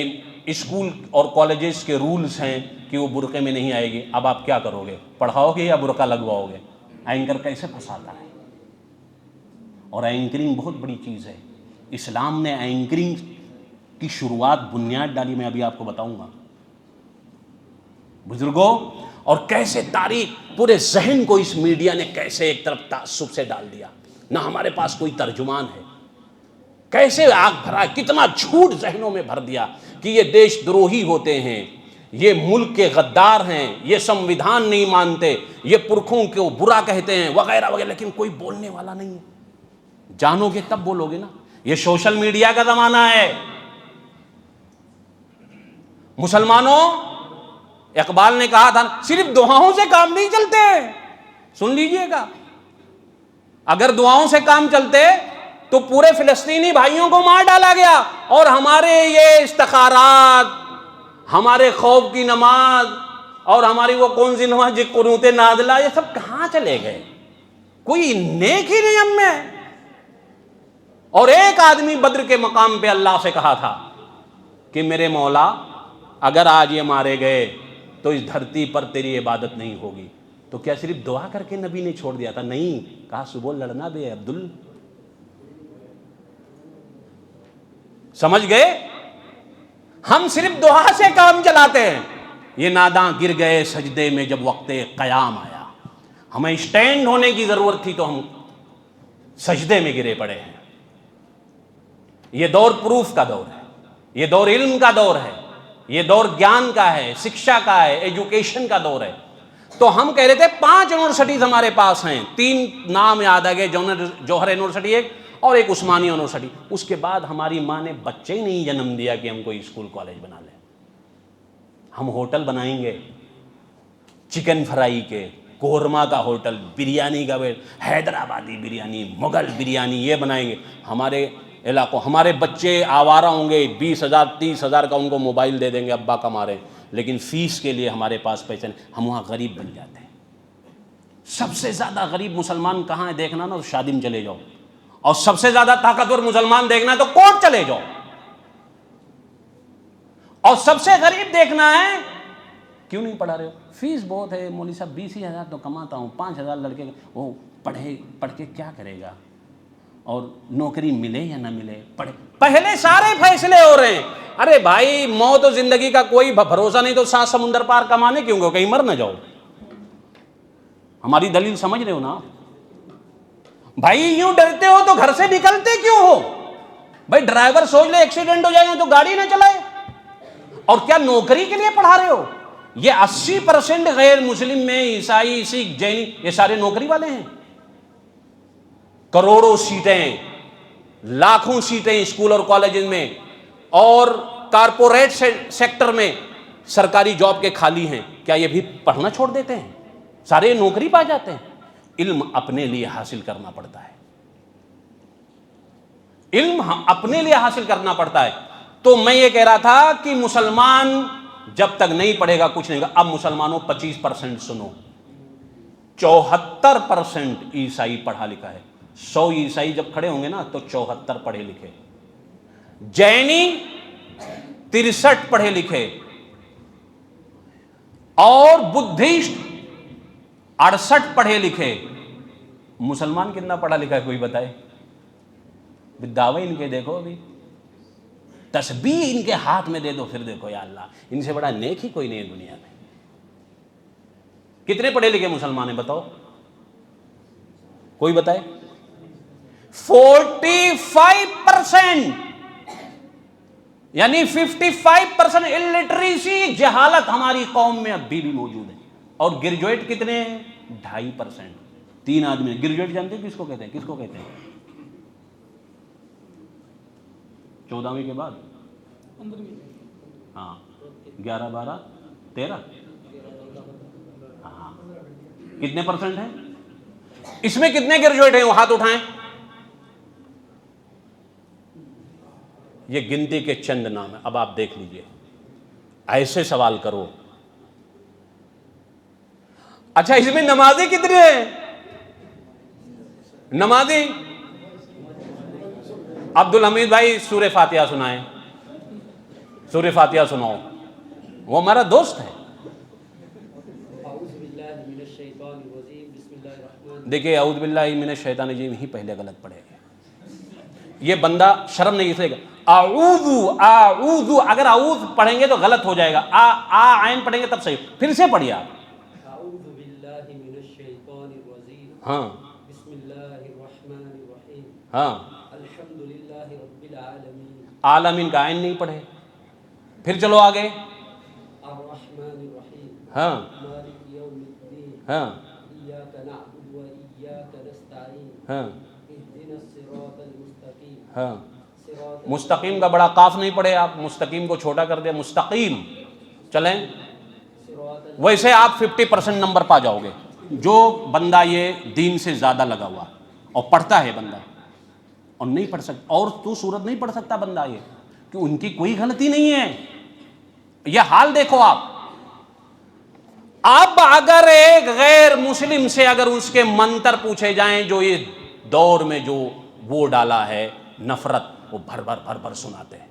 اسکول اور کالجز کے رولز ہیں کہ وہ برقعے میں نہیں آئے گی، اب آپ کیا کرو گے؟ پڑھاؤ گے یا برقع لگواؤ گے؟ اینکر کیسے پھنساتا ہے؟ اور اینکرنگ بہت بڑی چیز ہے، اسلام نے اینکرنگ کی شروعات، بنیاد ڈالی، میں ابھی آپ کو بتاؤں گا بزرگوں، اور کیسے تاریخ پورے ذہن کو اس میڈیا نے کیسے ایک طرف تعصب سے ڈال دیا، نہ ہمارے پاس کوئی ترجمان ہے، کیسے آگ بھرا، کتنا جھوٹ ذہنوں میں بھر دیا کہ یہ دیش دروہی ہوتے ہیں، یہ ملک کے غدار ہیں، یہ سمویدھان نہیں مانتے، یہ پرکھوں کو برا کہتے ہیں وغیرہ وغیرہ، لیکن کوئی بولنے والا نہیں ہے۔ جانو گے تب بولو گے نا۔ یہ سوشل میڈیا کا زمانہ ہے مسلمانوں۔ اقبال نے کہا تھا صرف دعاؤں سے کام نہیں چلتے، سن لیجئے گا، اگر دعاؤں سے کام چلتے تو پورے فلسطینی بھائیوں کو مار ڈالا گیا، اور ہمارے یہ استخارات، ہمارے خوف کی نماز اور ہماری وہ کون سی نماز جی قنوت نازلہ، یہ سب کہاں چلے گئے؟ کوئی نیک ہی نہیں ہم میں۔ اور ایک آدمی بدر کے مقام پہ اللہ سے کہا تھا کہ میرے مولا اگر آج یہ مارے گئے تو اس دھرتی پر تیری عبادت نہیں ہوگی، تو کیا صرف دعا کر کے نبی نے چھوڑ دیا تھا؟ نہیں، کہا صبح لڑنا بھی ہے عبدل۔ سمجھ گئے؟ ہم صرف دعا سے کام چلاتے ہیں۔ یہ ناداں گر گئے سجدے میں جب وقت قیام آیا، ہمیں اسٹینڈ ہونے کی ضرورت تھی تو ہم سجدے میں گرے پڑے ہیں۔ یہ دور پروف کا دور ہے، یہ دور علم کا دور ہے، یہ دور گیان کا ہے، شکشا کا ہے، ایجوکیشن کا دور ہے۔ تو ہم کہہ رہے تھے 5 یونیورسٹیز ہمارے پاس ہیں، 3 نام یاد آ گئے، جوہر یونیورسٹی ایک اور ایک عثمانی یونیورسٹی۔ اس کے بعد ہماری ماں نے بچے ہی نہیں جنم دیا کہ ہم کوئی اسکول کالج بنا لیں۔ ہم ہوٹل بنائیں گے، چکن فرائی کے، قورمہ کا ہوٹل، بریانی کا، حیدرآبادی بریانی، مغل بریانی، یہ بنائیں گے۔ ہمارے علاقوں. ہمارے بچے آوارہ ہوں گے, 20,000 30,000 کا ان کو موبائل دے دیں گے, ابا کما رہے ہیں, لیکن فیس کے لیے ہمارے پاس پیسے نہیں, ہم وہاں غریب بن جاتے ہیں. سب سے زیادہ غریب مسلمان کہاں ہے دیکھنا نا تو شادی میں چلے جاؤ, اور سب سے زیادہ طاقتور مسلمان دیکھنا ہے تو کورٹ چلے جاؤ. اور سب سے غریب دیکھنا ہے, کیوں نہیں پڑھا رہے ہو؟ فیس بہت ہے مولوی صاحب, 20,000 تو کماتا ہوں, 5,000 لڑکے وہ پڑھ کے کیا کرے گا, اور نوکری ملے یا نہ ملے, پہلے سارے فیصلے ہو رہے ہیں. ارے بھائی موت و زندگی کا کوئی بھروسہ نہیں, تو 7 سمندر پار کمانے کیوں گے, کہیں مر نہ جاؤ. ہماری دلیل سمجھ رہے ہو نا بھائی؟ یوں ڈرتے ہو تو گھر سے نکلتے کیوں ہو بھائی؟ ڈرائیور سوچ لے ایکسیڈنٹ ہو جائے گا تو گاڑی نہ چلائے, اور کیا نوکری کے لیے پڑھا رہے ہو؟ یہ 80% غیر مسلم میں عیسائی, سکھ, جینی, یہ سارے نوکری والے ہیں. کروڑوں سیٹیں, لاکھوں سیٹیں اسکول اور کالجز میں اور کارپوریٹ سیکٹر میں سرکاری جاب کے خالی ہیں. کیا یہ بھی پڑھنا چھوڑ دیتے ہیں؟ سارے نوکری پا جاتے ہیں. علم اپنے لیے حاصل کرنا پڑتا ہے, علم اپنے لیے حاصل کرنا پڑتا ہے. تو میں یہ کہہ رہا تھا کہ مسلمان جب تک نہیں پڑھے گا کچھ نہیں گا. اب مسلمانوں 25% سنو, 74% عیسائی پڑھا لکھا ہے. 100 عیسائی جب کھڑے ہوں گے نا تو 74 پڑھے لکھے, جینی 63 پڑھے لکھے, اور بدھسٹ 68 پڑھے لکھے. مسلمان کتنا پڑھا لکھا ہے کوئی بتائے؟ دعوے ان کے دیکھو, ابھی تسبیح ان کے ہاتھ میں دے دو, پھر دیکھو یا اللہ, ان سے بڑا نیک ہی کوئی نہیں ہے دنیا میں. کتنے پڑھے لکھے مسلمان ہیں بتاؤ, کوئی بتائے؟ 45%, یعنی 55% الٹریسی, جہالت ہماری قوم میں اب بھی موجود ہے. اور گریجویٹ کتنے ہیں؟ 2.5%. 3 آدمی. گریجویٹ جانتے ہیں کس کو کہتے ہیں؟ کس کو کہتے ہیں 14ویں کے بعد؟ ہاں, 11 12 13. ہاں, کتنے پرسنٹ ہیں اس میں؟ کتنے گریجویٹ ہیں وہ ہاتھ اٹھائیں. یہ گنتی کے چند نام ہیں. اب آپ دیکھ لیجئے, ایسے سوال کرو. اچھا اس میں نمازی کتنے ہیں؟ نمازی عبدالحمید بھائی سورہ فاتحہ سنائیں, سورہ فاتحہ سناؤ, وہ ہمارا دوست ہے. دیکھیے اعوذ باللہ من الشیطان الرجیم ہی پہلے غلط پڑھے گا. یہ بندہ شرم نہیں کرے گا. اعوذ, اگر اعوذ پڑھیں گے تو غلط ہو جائے گا. عین پڑھیں گے تب صحیح. پھر سے پڑھیے آپ. اعوذ باللہ من الشیطان الرجیم, ہاں بسم اللہ الرحمن الرحیم, ہاں, الحمد للہ رب العالمین. عالمین کا عین نہیں پڑھے. پھر چلو آگے. الرحمن الرحیم, ہاں مالک یوم الدین, ہاں ایاک نعبد و ایاک نستعین, ہاں اہدنا الصراط المستقیم, ہاں. صراط مستقیم کا بڑا قاف نہیں پڑھے آپ, مستقیم کو چھوٹا کر دیا, مستقیم. چلیں صراط ویسے آپ 50% نمبر پا جاؤ گے. جو بندہ یہ دین سے زیادہ لگا ہوا اور پڑھتا ہے بندہ, اور نہیں پڑھ سکتا, اور تو سورت نہیں پڑھ سکتا بندہ یہ, کہ ان کی کوئی غلطی نہیں ہے. یہ حال دیکھو آپ. اب اگر ایک غیر مسلم سے اگر اس کے منتر پوچھے جائیں جو اس دور میں جو وہ ڈالا ہے نفرت, وہ بھر بھر سناتے ہیں.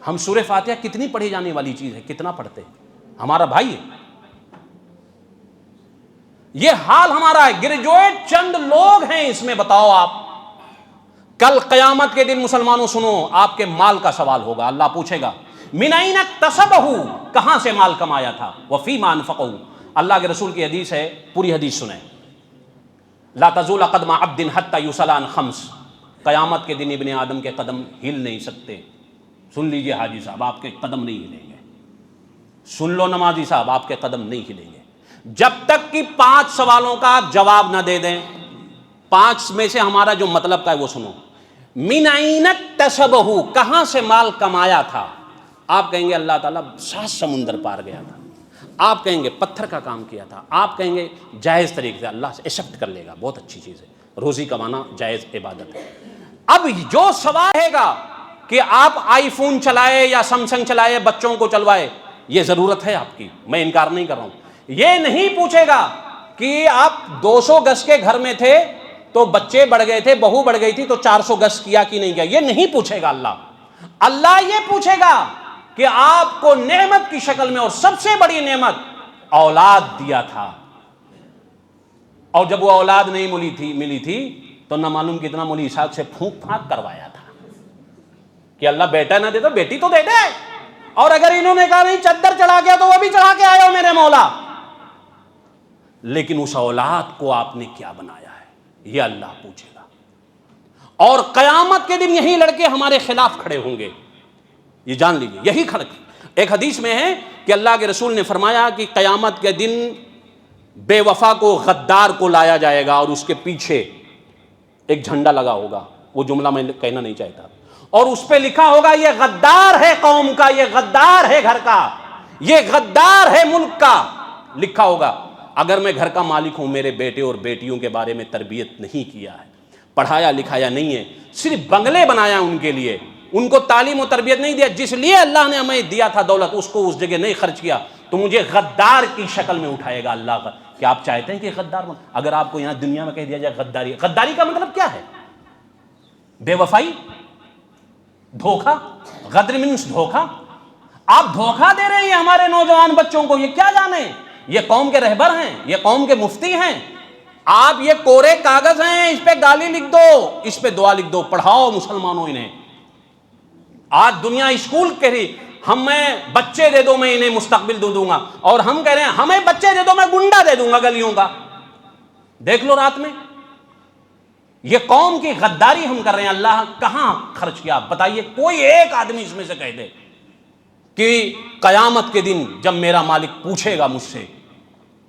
ہم سورہ فاتحہ کتنی پڑھی جانے والی چیز ہے, کتنا پڑھتے ہیں, ہمارا بھائی ہے. یہ حال ہمارا ہے. گریجویٹ چند لوگ ہیں اس میں. بتاؤ آپ, کل قیامت کے دن مسلمانوں سنو, آپ کے مال کا سوال ہوگا. اللہ پوچھے گا من این اکتسبہ, کہاں سے مال کمایا تھا, وفیما انفقہ. اللہ کے رسول کی حدیث ہے, پوری حدیث سنیں. لا تزول قدم عبد حتی یسأل عن خمس, قیامت کے دن ابن آدم کے قدم ہل نہیں سکتے. سن لیجئے حاجی صاحب, آپ کے قدم نہیں ہلیں گے. سن لو نمازی صاحب, آپ کے قدم نہیں ہلیں گے جب تک کہ 5 سوالوں کا آپ جواب نہ دے دیں. 5 میں سے ہمارا جو مطلب کا ہے وہ سنو. من این اکتسبہ, کہاں سے مال کمایا تھا. آپ کہیں گے اللہ تعالیٰ 7 سمندر پار گیا تھا. آپ کہیں گے پتھر کا کام کیا تھا. آپ کہیں گے جائز طریقے سے, اللہ سے ایکسپٹ کر لے گا, بہت اچھی چیز ہے. روزی کمانا جائز عبادت ہے۔ اب جو سوال ہے گا کہ آپ آئی فون چلائے یا سمسنگ چلائے، بچوں کو چلوائے، یہ ضرورت ہے آپ کی، میں انکار نہیں کر رہا ہوں۔ یہ نہیں پوچھے گا کہ آپ 200 گز کے گھر میں تھے تو بچے بڑھ گئے تھے، بہو بڑھ گئی تھی تو 400 گز کیا کہ نہیں کیا، یہ نہیں پوچھے گا اللہ یہ پوچھے گا کہ آپ کو نعمت کی شکل میں، اور سب سے بڑی نعمت اولاد دیا تھا، اور جب وہ اولاد نہیں ملی تھی تو نہ معلوم کتنا مولی اسحاق سے پھونک پھانک کروایا تھا کہ اللہ بیٹا نہ دے تو بیٹی تو دے دے، اور اگر انہوں نے کہا نہیں چادر چڑھا گیا تو وہ بھی چڑھا کے آیا ہو میرے مولا، لیکن اس اولاد کو آپ نے کیا بنایا ہے، یہ اللہ پوچھے گا۔ اور قیامت کے دن یہی لڑکے ہمارے خلاف کھڑے ہوں گے، یہ جان لیجیے، یہی کھڑے۔ ایک حدیث میں ہے کہ اللہ کے رسول نے فرمایا کہ قیامت کے دن بے وفا کو، غدار کو لایا جائے گا، اور اس کے پیچھے ایک جھنڈا لگا ہوگا، وہ جملہ میں کہنا نہیں چاہتا، اور اس پہ لکھا ہوگا یہ غدار ہے قوم کا، یہ غدار ہے گھر کا، یہ غدار ہے ملک کا، لکھا ہوگا۔ اگر میں گھر کا مالک ہوں، میرے بیٹے اور بیٹیوں کے بارے میں تربیت نہیں کیا ہے، پڑھایا لکھایا نہیں ہے، صرف بنگلے بنایا ان کے لیے، ان کو تعلیم و تربیت نہیں دیا، جس لیے اللہ نے ہمیں دیا تھا دولت، اس کو اس جگہ نہیں خرچ کیا، تو مجھے غدار کی شکل میں اٹھائے گا اللہ کا۔ کیا آپ چاہتے ہیں کہ غدار بن؟ اگر آپ کو یہاں دنیا میں کہہ دیا جائے غداری، غداری کا مطلب کیا ہے؟ بے وفائی، دھوکہ، غدر مینس دھوکہ۔ آپ دھوکہ دے رہے ہیں ہمارے نوجوان بچوں کو، یہ کیا جانے؟ یہ قوم کے رہبر ہیں، یہ قوم کے مفتی ہیں، آپ یہ کورے کاغذ ہیں، اس پہ گالی لکھ دو، اس پہ دعا لکھ دو، پڑھاؤ مسلمانوں انہیں۔ آج دنیا اسکول کہہ رہی ہمیں بچے دے دو میں انہیں مستقبل دوں گا، اور ہم کہہ رہے ہیں ہمیں بچے دے دو میں گنڈا دے دوں گا گلیوں کا۔ دیکھ لو رات میں یہ قوم کی غداری ہم کر رہے ہیں، اللہ کہاں خرچ کیا بتائیے؟ کوئی ایک آدمی اس میں سے کہہ دے کہ قیامت کے دن جب میرا مالک پوچھے گا مجھ سے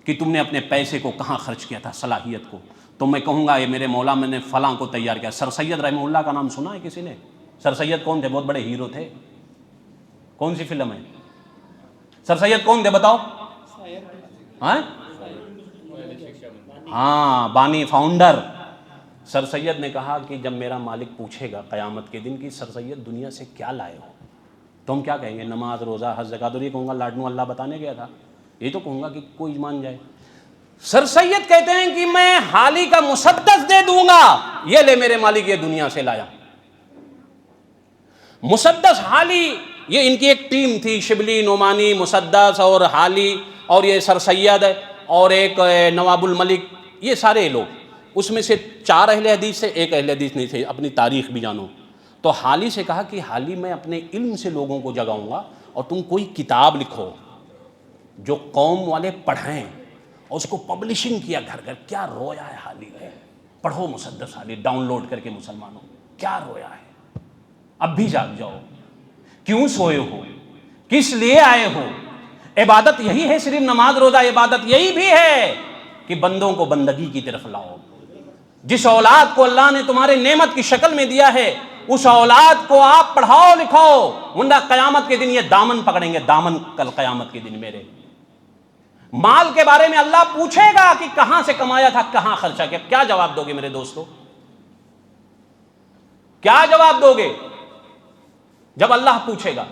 کہ تم نے اپنے پیسے کو کہاں خرچ کیا تھا، صلاحیت کو، تو میں کہوں گا یہ میرے مولا میں نے فلاں کو تیار کیا۔ سر سید رحمہ اللہ کا نام سنا ہے کسی نے؟ سر سید کون تھے؟ بہت بڑے ہیرو تھے۔ کون سی فلم ہے؟ سر سید کون تھے بتاؤ؟ ہاں، بانی، فاؤنڈر۔ سر سید نے کہا کہ جب میرا مالک پوچھے گا قیامت کے دن کہ سر سید دنیا سے کیا لائے ہو، تو ہم کیا کہیں گے؟ نماز، روزہ، حج، زکات، اور یہ کہوں گا لاڈنو اللہ بتانے گیا تھا، یہ تو کہوں گا کہ کوئی مان جائے۔ سر سید کہتے ہیں کہ میں حالی کا مسدس دے دوں گا، یہ لے میرے مالک یہ دنیا سے لایا۔ مسدس، حالی، یہ ان کی ایک ٹیم تھی، شبلی، نعمانی، مسدس اور حالی، اور یہ سر سید اور ایک نواب الملک، یہ سارے لوگ، اس میں سے 4 اہل حدیث سے، ایک اہل حدیث نہیں تھے، اپنی تاریخ بھی جانو۔ تو حالی سے کہا کہ حالی میں اپنے علم سے لوگوں کو جگاؤں گا، اور تم کوئی کتاب لکھو جو قوم والے پڑھیں، اور اس کو پبلشنگ کیا گھر گھر۔ کیا رویا ہے حالی نے، پڑھو مسدس حالی، ڈاؤن لوڈ کر کے مسلمانوں، کیا رویا ہے۔ اب بھی جاگ جاؤ، کیوں سوئے ہو، کس لیے آئے ہو؟ عبادت یہی ہے، صرف نماز روزہ، عبادت یہی بھی ہے کہ بندوں کو بندگی کی طرف لاؤ۔ جس اولاد کو اللہ نے تمہارے نعمت کی شکل میں دیا ہے، اس اولاد کو آپ پڑھاؤ لکھاؤ، ورنہ قیامت کے دن یہ دامن پکڑیں گے، دامن کل قیامت کے دن میرے۔ مال کے بارے میں اللہ پوچھے گا کہ کہاں سے کمایا تھا، کہاں خرچہ کیا۔ کیا جواب دو گے میرے دوستو؟ کیا جواب دو گے جب اللہ پوچھے گا؟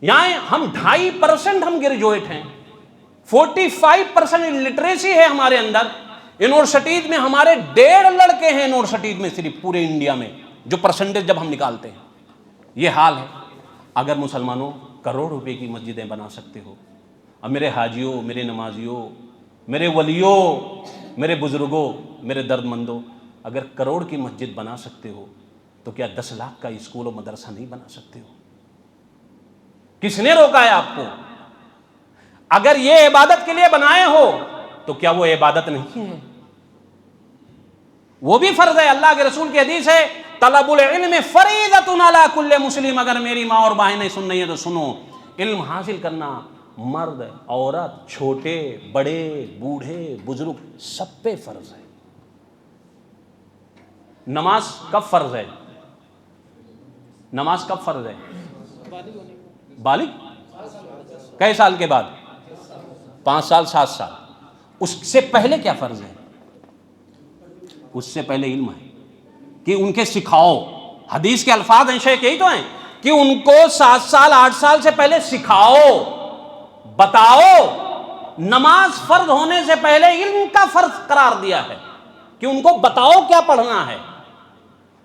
یہاں ہم 2.5% ہم گریجویٹ ہیں، 45% لٹریسی ہے ہمارے اندر۔ یونیورسٹیز میں ہمارے 1.5 لڑکے ہیں یونیورسٹیز میں، صرف پورے انڈیا میں، جو پرسنٹیج جب ہم نکالتے ہیں۔ یہ حال ہے۔ اگر مسلمانوں کروڑ روپے کی مسجدیں بنا سکتے ہو، اب میرے حاجیوں، میرے نمازیوں، میرے ولیوں، میرے بزرگوں، میرے درد مندوں، اگر کروڑ کی مسجد بنا سکتے ہو تو کیا 10 لاکھ کا اسکول و مدرسہ نہیں بنا سکتے ہو؟ کس نے روکا ہے آپ کو؟ اگر یہ عبادت کے لیے بنائے ہو تو کیا وہ عبادت نہیں ہے؟ وہ بھی فرض ہے۔ اللہ کے رسول کی حدیث ہے، طلب العلم فریضۃ علی کل مسلم۔ اگر میری ماں اور بہنیں سن رہی ہیں تو سنو، علم حاصل کرنا مرد، عورت، چھوٹے، بڑے، بوڑھے، بزرگ، سب پہ فرض ہے۔ نماز کب فرض ہے؟ نماز کب فرض ہے؟ بالغ کئے سال کے بعد؟ 5 سال، 7 سال۔ اس سے پہلے کیا فرض ہے؟ اس سے پہلے علم ہے کہ ان کے سکھاؤ. حدیث کے الفاظ ہیں شیخ یہی تو ہیں کہ ان کو 7 سال 8 سال سے پہلے سکھاؤ، بتاؤ. نماز فرض ہونے سے پہلے علم کا فرض قرار دیا ہے کہ ان کو بتاؤ کیا پڑھنا ہے،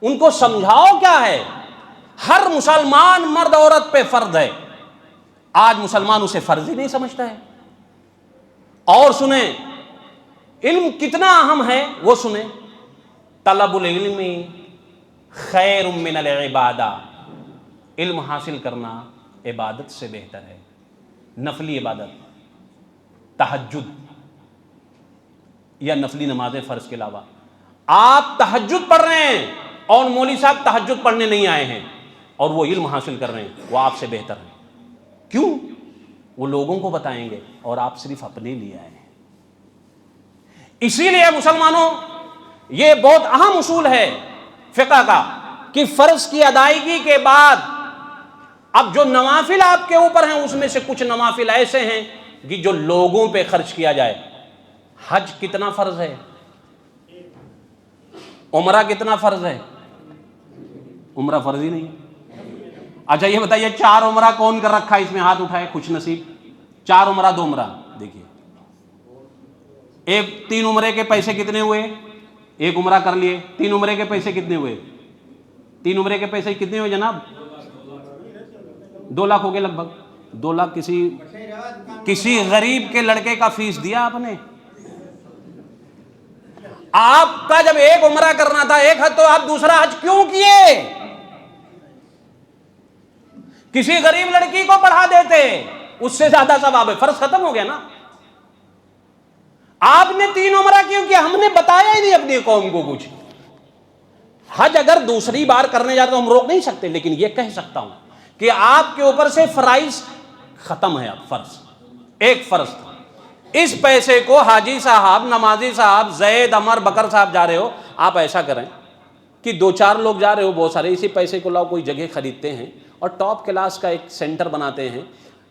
ان کو سمجھاؤ کیا ہے. ہر مسلمان مرد عورت پہ فرض ہے. آج مسلمان اسے فرض ہی نہیں سمجھتا ہے. اور سنیں علم کتنا اہم ہے وہ سنیں. طلب العلم خیر من العبادہ، علم حاصل کرنا عبادت سے بہتر ہے. نفلی عبادت، تہجد یا نفلی نماز فرض کے علاوہ. آپ تہجد پڑھ رہے ہیں اور مولوی صاحب تہجد پڑھنے نہیں آئے ہیں اور وہ علم حاصل کر رہے ہیں، وہ آپ سے بہتر ہے. کیوں؟ وہ لوگوں کو بتائیں گے اور آپ صرف اپنے لیے آئے ہیں. اسی لیے مسلمانوں یہ بہت اہم اصول ہے فقہ کا کہ فرض کی ادائیگی کے بعد اب جو نوافل آپ کے اوپر ہیں اس میں سے کچھ نوافل ایسے ہیں کہ جو لوگوں پہ خرچ کیا جائے. حج کتنا فرض ہے؟ عمرہ کتنا فرض ہے؟ عمرہ فرض ہی نہیں. اچھا یہ بتائیے 4 عمرہ کون کر رکھا ہے؟ اس میں ہاتھ اٹھائے خوش نصیب. 4 عمرہ 2 عمرہ. دیکھیے 3 عمرے کے پیسے کتنے ہوئے؟ 1 عمرہ کر لیے. 3 عمرے کے پیسے کتنے ہوئے؟ 3 عمرے کے پیسے کتنے ہوئے جناب؟ 2 لاکھ ہو گئے لگ بھگ. 2 لاکھ کسی غریب کے لڑکے کا فیس دیا آپ نے. آپ کا جب 1 عمرہ کرنا تھا 1 حج، تو آپ دوسرا حج کیوں کیے؟ کسی غریب لڑکی کو پڑھا دیتے، اس سے زیادہ ثواب ہے. فرض ختم ہو گیا نا. آپ نے 3 عمرہ کیوں کیا؟ ہم نے بتایا ہی نہیں اپنی قوم کو کچھ. حج اگر دوسری بار کرنے جاتے تو ہم روک نہیں سکتے، لیکن یہ کہہ سکتا ہوں کہ آپ کے اوپر سے فرائض ختم ہے. اب فرض 1 فرض تھا، اس پیسے کو حاجی صاحب، نمازی صاحب، زید، عمر، بکر صاحب جا رہے ہو، آپ ایسا کریں کہ 2-4 لوگ جا رہے ہو بہت سارے، اسی پیسے کو لاؤ کوئی جگہ خریدتے ہیں اور ٹاپ کلاس کا ایک سینٹر بناتے ہیں.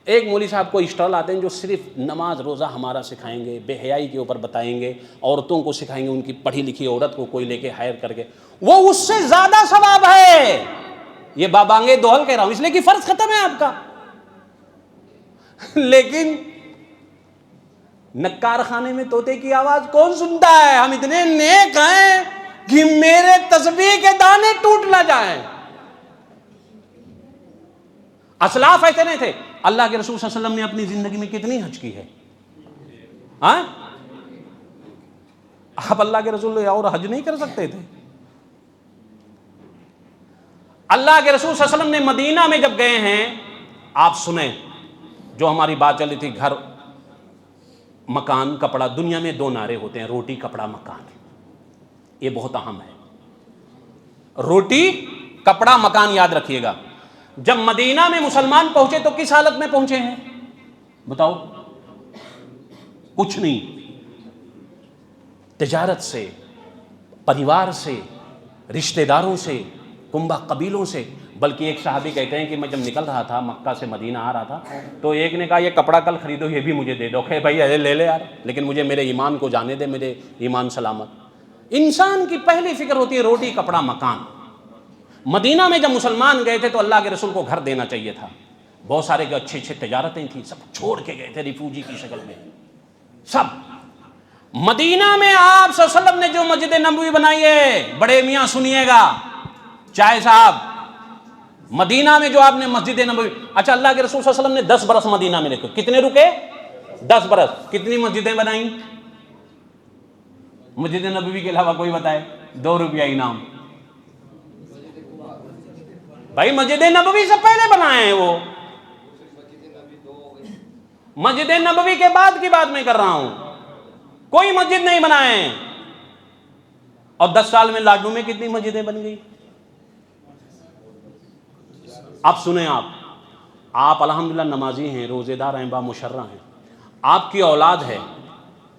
ایک مولوی صاحب کو اسٹال آتے ہیں جو صرف نماز روزہ ہمارا سکھائیں گے، بے حیائی کے اوپر بتائیں گے، عورتوں کو سکھائیں گے. ان کی پڑھی لکھی عورت کو کوئی لے کے ہائر کر کے، وہ اس سے زیادہ ثواب ہے. یہ بابانگے دوہل کہہ رہا ہوں اس لیے کہ فرض ختم ہے آپ کا. لیکن نکار خانے میں طوطے کی آواز کون سنتا ہے؟ ہم اتنے نیک ہیں کہ میرے تسبیح کے دانے ٹوٹ نہ جائیں. اسلاف ایسے نہیں تھے. اللہ کے رسول صلی اللہ علیہ وسلم نے اپنی زندگی میں کتنی حج کی ہے؟ ہاں آپ اللہ کے رسول اور حج نہیں کر سکتے تھے؟ اللہ کے رسول صلی اللہ علیہ وسلم نے مدینہ میں جب گئے ہیں، آپ سنیں جو ہماری بات چل رہی تھی، گھر، مکان، کپڑا. دنیا میں 2 نعرے ہوتے ہیں، روٹی، کپڑا، مکان. یہ بہت اہم ہے. روٹی، کپڑا، مکان یاد رکھیے گا. جب مدینہ میں مسلمان پہنچے تو کس حالت میں پہنچے ہیں بتاؤ؟ کچھ نہیں. تجارت سے، پریوار سے، رشتہ داروں سے، کنبہ قبیلوں سے. بلکہ ایک صحابی کہتے ہیں کہ میں جب نکل رہا تھا، مکہ سے مدینہ آ رہا تھا، تو ایک نے کہا یہ کپڑا کل خریدو، یہ بھی مجھے دے دو. کہ بھائی ارے لے لے یار، لیکن مجھے میرے ایمان کو جانے دے، میرے ایمان سلامت. انسان کی پہلی فکر ہوتی ہے روٹی، کپڑا، مکان. مدینہ میں جب مسلمان گئے تھے تو اللہ کے رسول کو گھر دینا چاہیے تھا. بہت سارے اچھے تجارتیں تھیں، سب چھوڑ کے گئے تھے ریفیوجی کی شکل میں. سب مدینہ میں آپ صلی اللہ علیہ وسلم نے جو مسجد نبوی بنائی ہے، بڑے میاں سنیے گا، چائے صاحب، مدینہ میں جو آپ نے مسجد نبوی. اچھا اللہ کے رسول صلی اللہ علیہ وسلم نے 10 برس مدینہ میں رکھے. کتنے رکے؟ 10 برس. کتنی مسجدیں بنائیں؟ مسجد نبوی کے علاوہ کوئی بتائے؟ 2 روپیہ انعام. بھائی مسجد نبوی سے پہلے بنائے ہیں وہ. مسجد نبوی کے بعد کی بات میں کر رہا ہوں. کوئی مسجد نہیں بنائے ہیں. اور 10 سال میں لاڈو میں کتنی مسجدیں بن گئی. اب سنیں آپ الحمدللہ نمازی ہیں، روزے دار ہیں، با مشرہ ہیں. آپ کی اولاد ہے،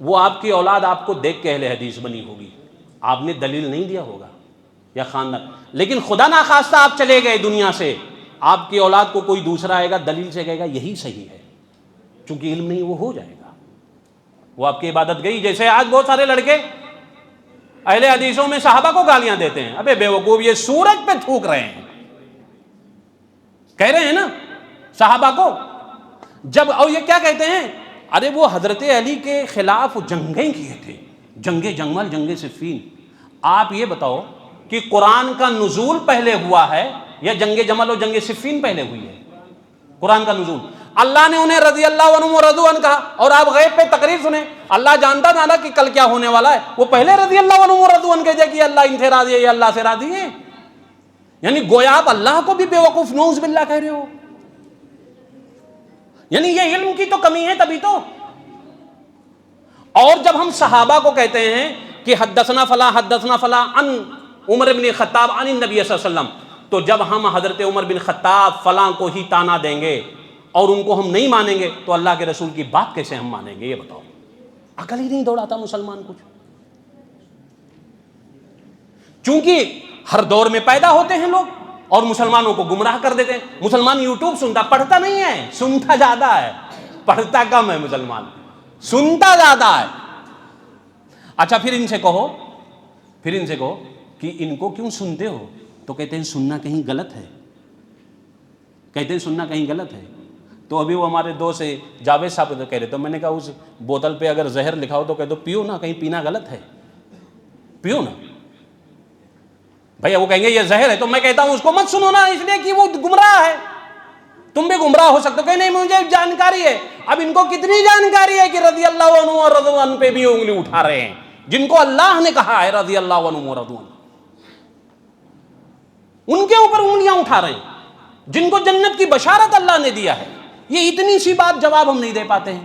وہ آپ کی اولاد آپ کو دیکھ کے اہل حدیث بنی ہوگی. آپ نے دلیل نہیں دیا ہوگا یا خاندان، لیکن خدا ناخواستہ آپ چلے گئے دنیا سے، آپ کی اولاد کو کوئی دوسرا آئے گا دلیل سے کہے گا یہی صحیح ہے. چونکہ علم نہیں، وہ ہو جائے گا، وہ آپ کی عبادت گئی. جیسے آج بہت سارے لڑکے اہل حدیثوں میں صحابہ کو گالیاں دیتے ہیں. ابے بیوقوف، یہ سورج پہ تھوک رہے ہیں، کہہ رہے ہیں نا صحابہ کو. جب اور یہ کیا کہتے ہیں، ارے وہ حضرت علی کے خلاف جنگیں کیے تھے، جنگ جمل، جنگ صفین. آپ یہ بتاؤ کہ قرآن کا نزول پہلے ہوا ہے یا جنگ جمل اور جنگ صفین پہلے ہوئی ہے؟ قرآن کا نزول. اللہ نے انہیں رضی اللہ عنہم و رضوا عنہ کہا، اور آپ غیب پہ تقریر سنیں. اللہ جانتا تھا نا کہ کل کیا ہونے والا ہے، وہ پہلے رضی اللہ عنہم و رضوا عنہ کہتے کہ اللہ ان سے راضی ہے، یہ اللہ سے راضی ہے. یعنی گویا آپ اللہ کو بھی بے وقوف نعوذ باللہ کہہ رہے ہو. یعنی یہ علم کی تو کمی ہے تبھی تو. اور جب ہم صحابہ کو کہتے ہیں کہ حدثنا فلاں عن عمر بن خطاب عن النبی صلی اللہ علیہ وسلم، تو جب ہم حضرت عمر بن خطاب فلاں کو ہی تانا دیں گے اور ان کو ہم نہیں مانیں گے تو اللہ کے رسول کی بات کیسے ہم مانیں گے؟ یہ بتاؤ. عقل ہی نہیں دوڑاتا مسلمان کچھ. چونکہ ہر دور میں پیدا ہوتے ہیں لوگ اور مسلمانوں کو گمراہ کر دیتے ہیں. مسلمان یوٹیوب سنتا، پڑھتا نہیں ہے، سنتا زیادہ ہے، پڑھتا کم ہے. مسلمان سنتا زیادہ ہے. اچھا پھر ان سے کہو کہ ان کو کیوں سنتے ہو؟ تو کہتے ہیں سننا کہیں غلط ہے، کہتے ہیں سننا کہیں غلط ہے. تو ابھی وہ ہمارے دوست جاوید صاحب تو کہہ رہے، تو میں نے کہا اس بوتل پہ اگر زہر لکھا ہو تو کہہ دو پیو نا، کہیں پینا غلط ہے، پیو نا. بھیا وہ کہیں گے یہ زہر ہے، تو میں کہتا ہوں اس کو مت سنو نا، اس لیے کہ وہ گمراہ ہے. تم بھی گمراہ ہو سکتے ہو کہ نہیں، مجھے جانکاری ہے. اب ان کو کتنی جانکاری ہے کہ رضی اللہ عنہ اور رضوا عنہ پہ بھی انگلی اٹھا رہے ہیں، جن کو اللہ نے کہا ہے رضی اللہ عنہ اور رضوا عنہ، ان کے اوپر انگلیاں اٹھا رہے ہیں، جن کو جنت کی بشارت اللہ نے دیا ہے. یہ اتنی سی بات جواب ہم نہیں دے پاتے ہیں،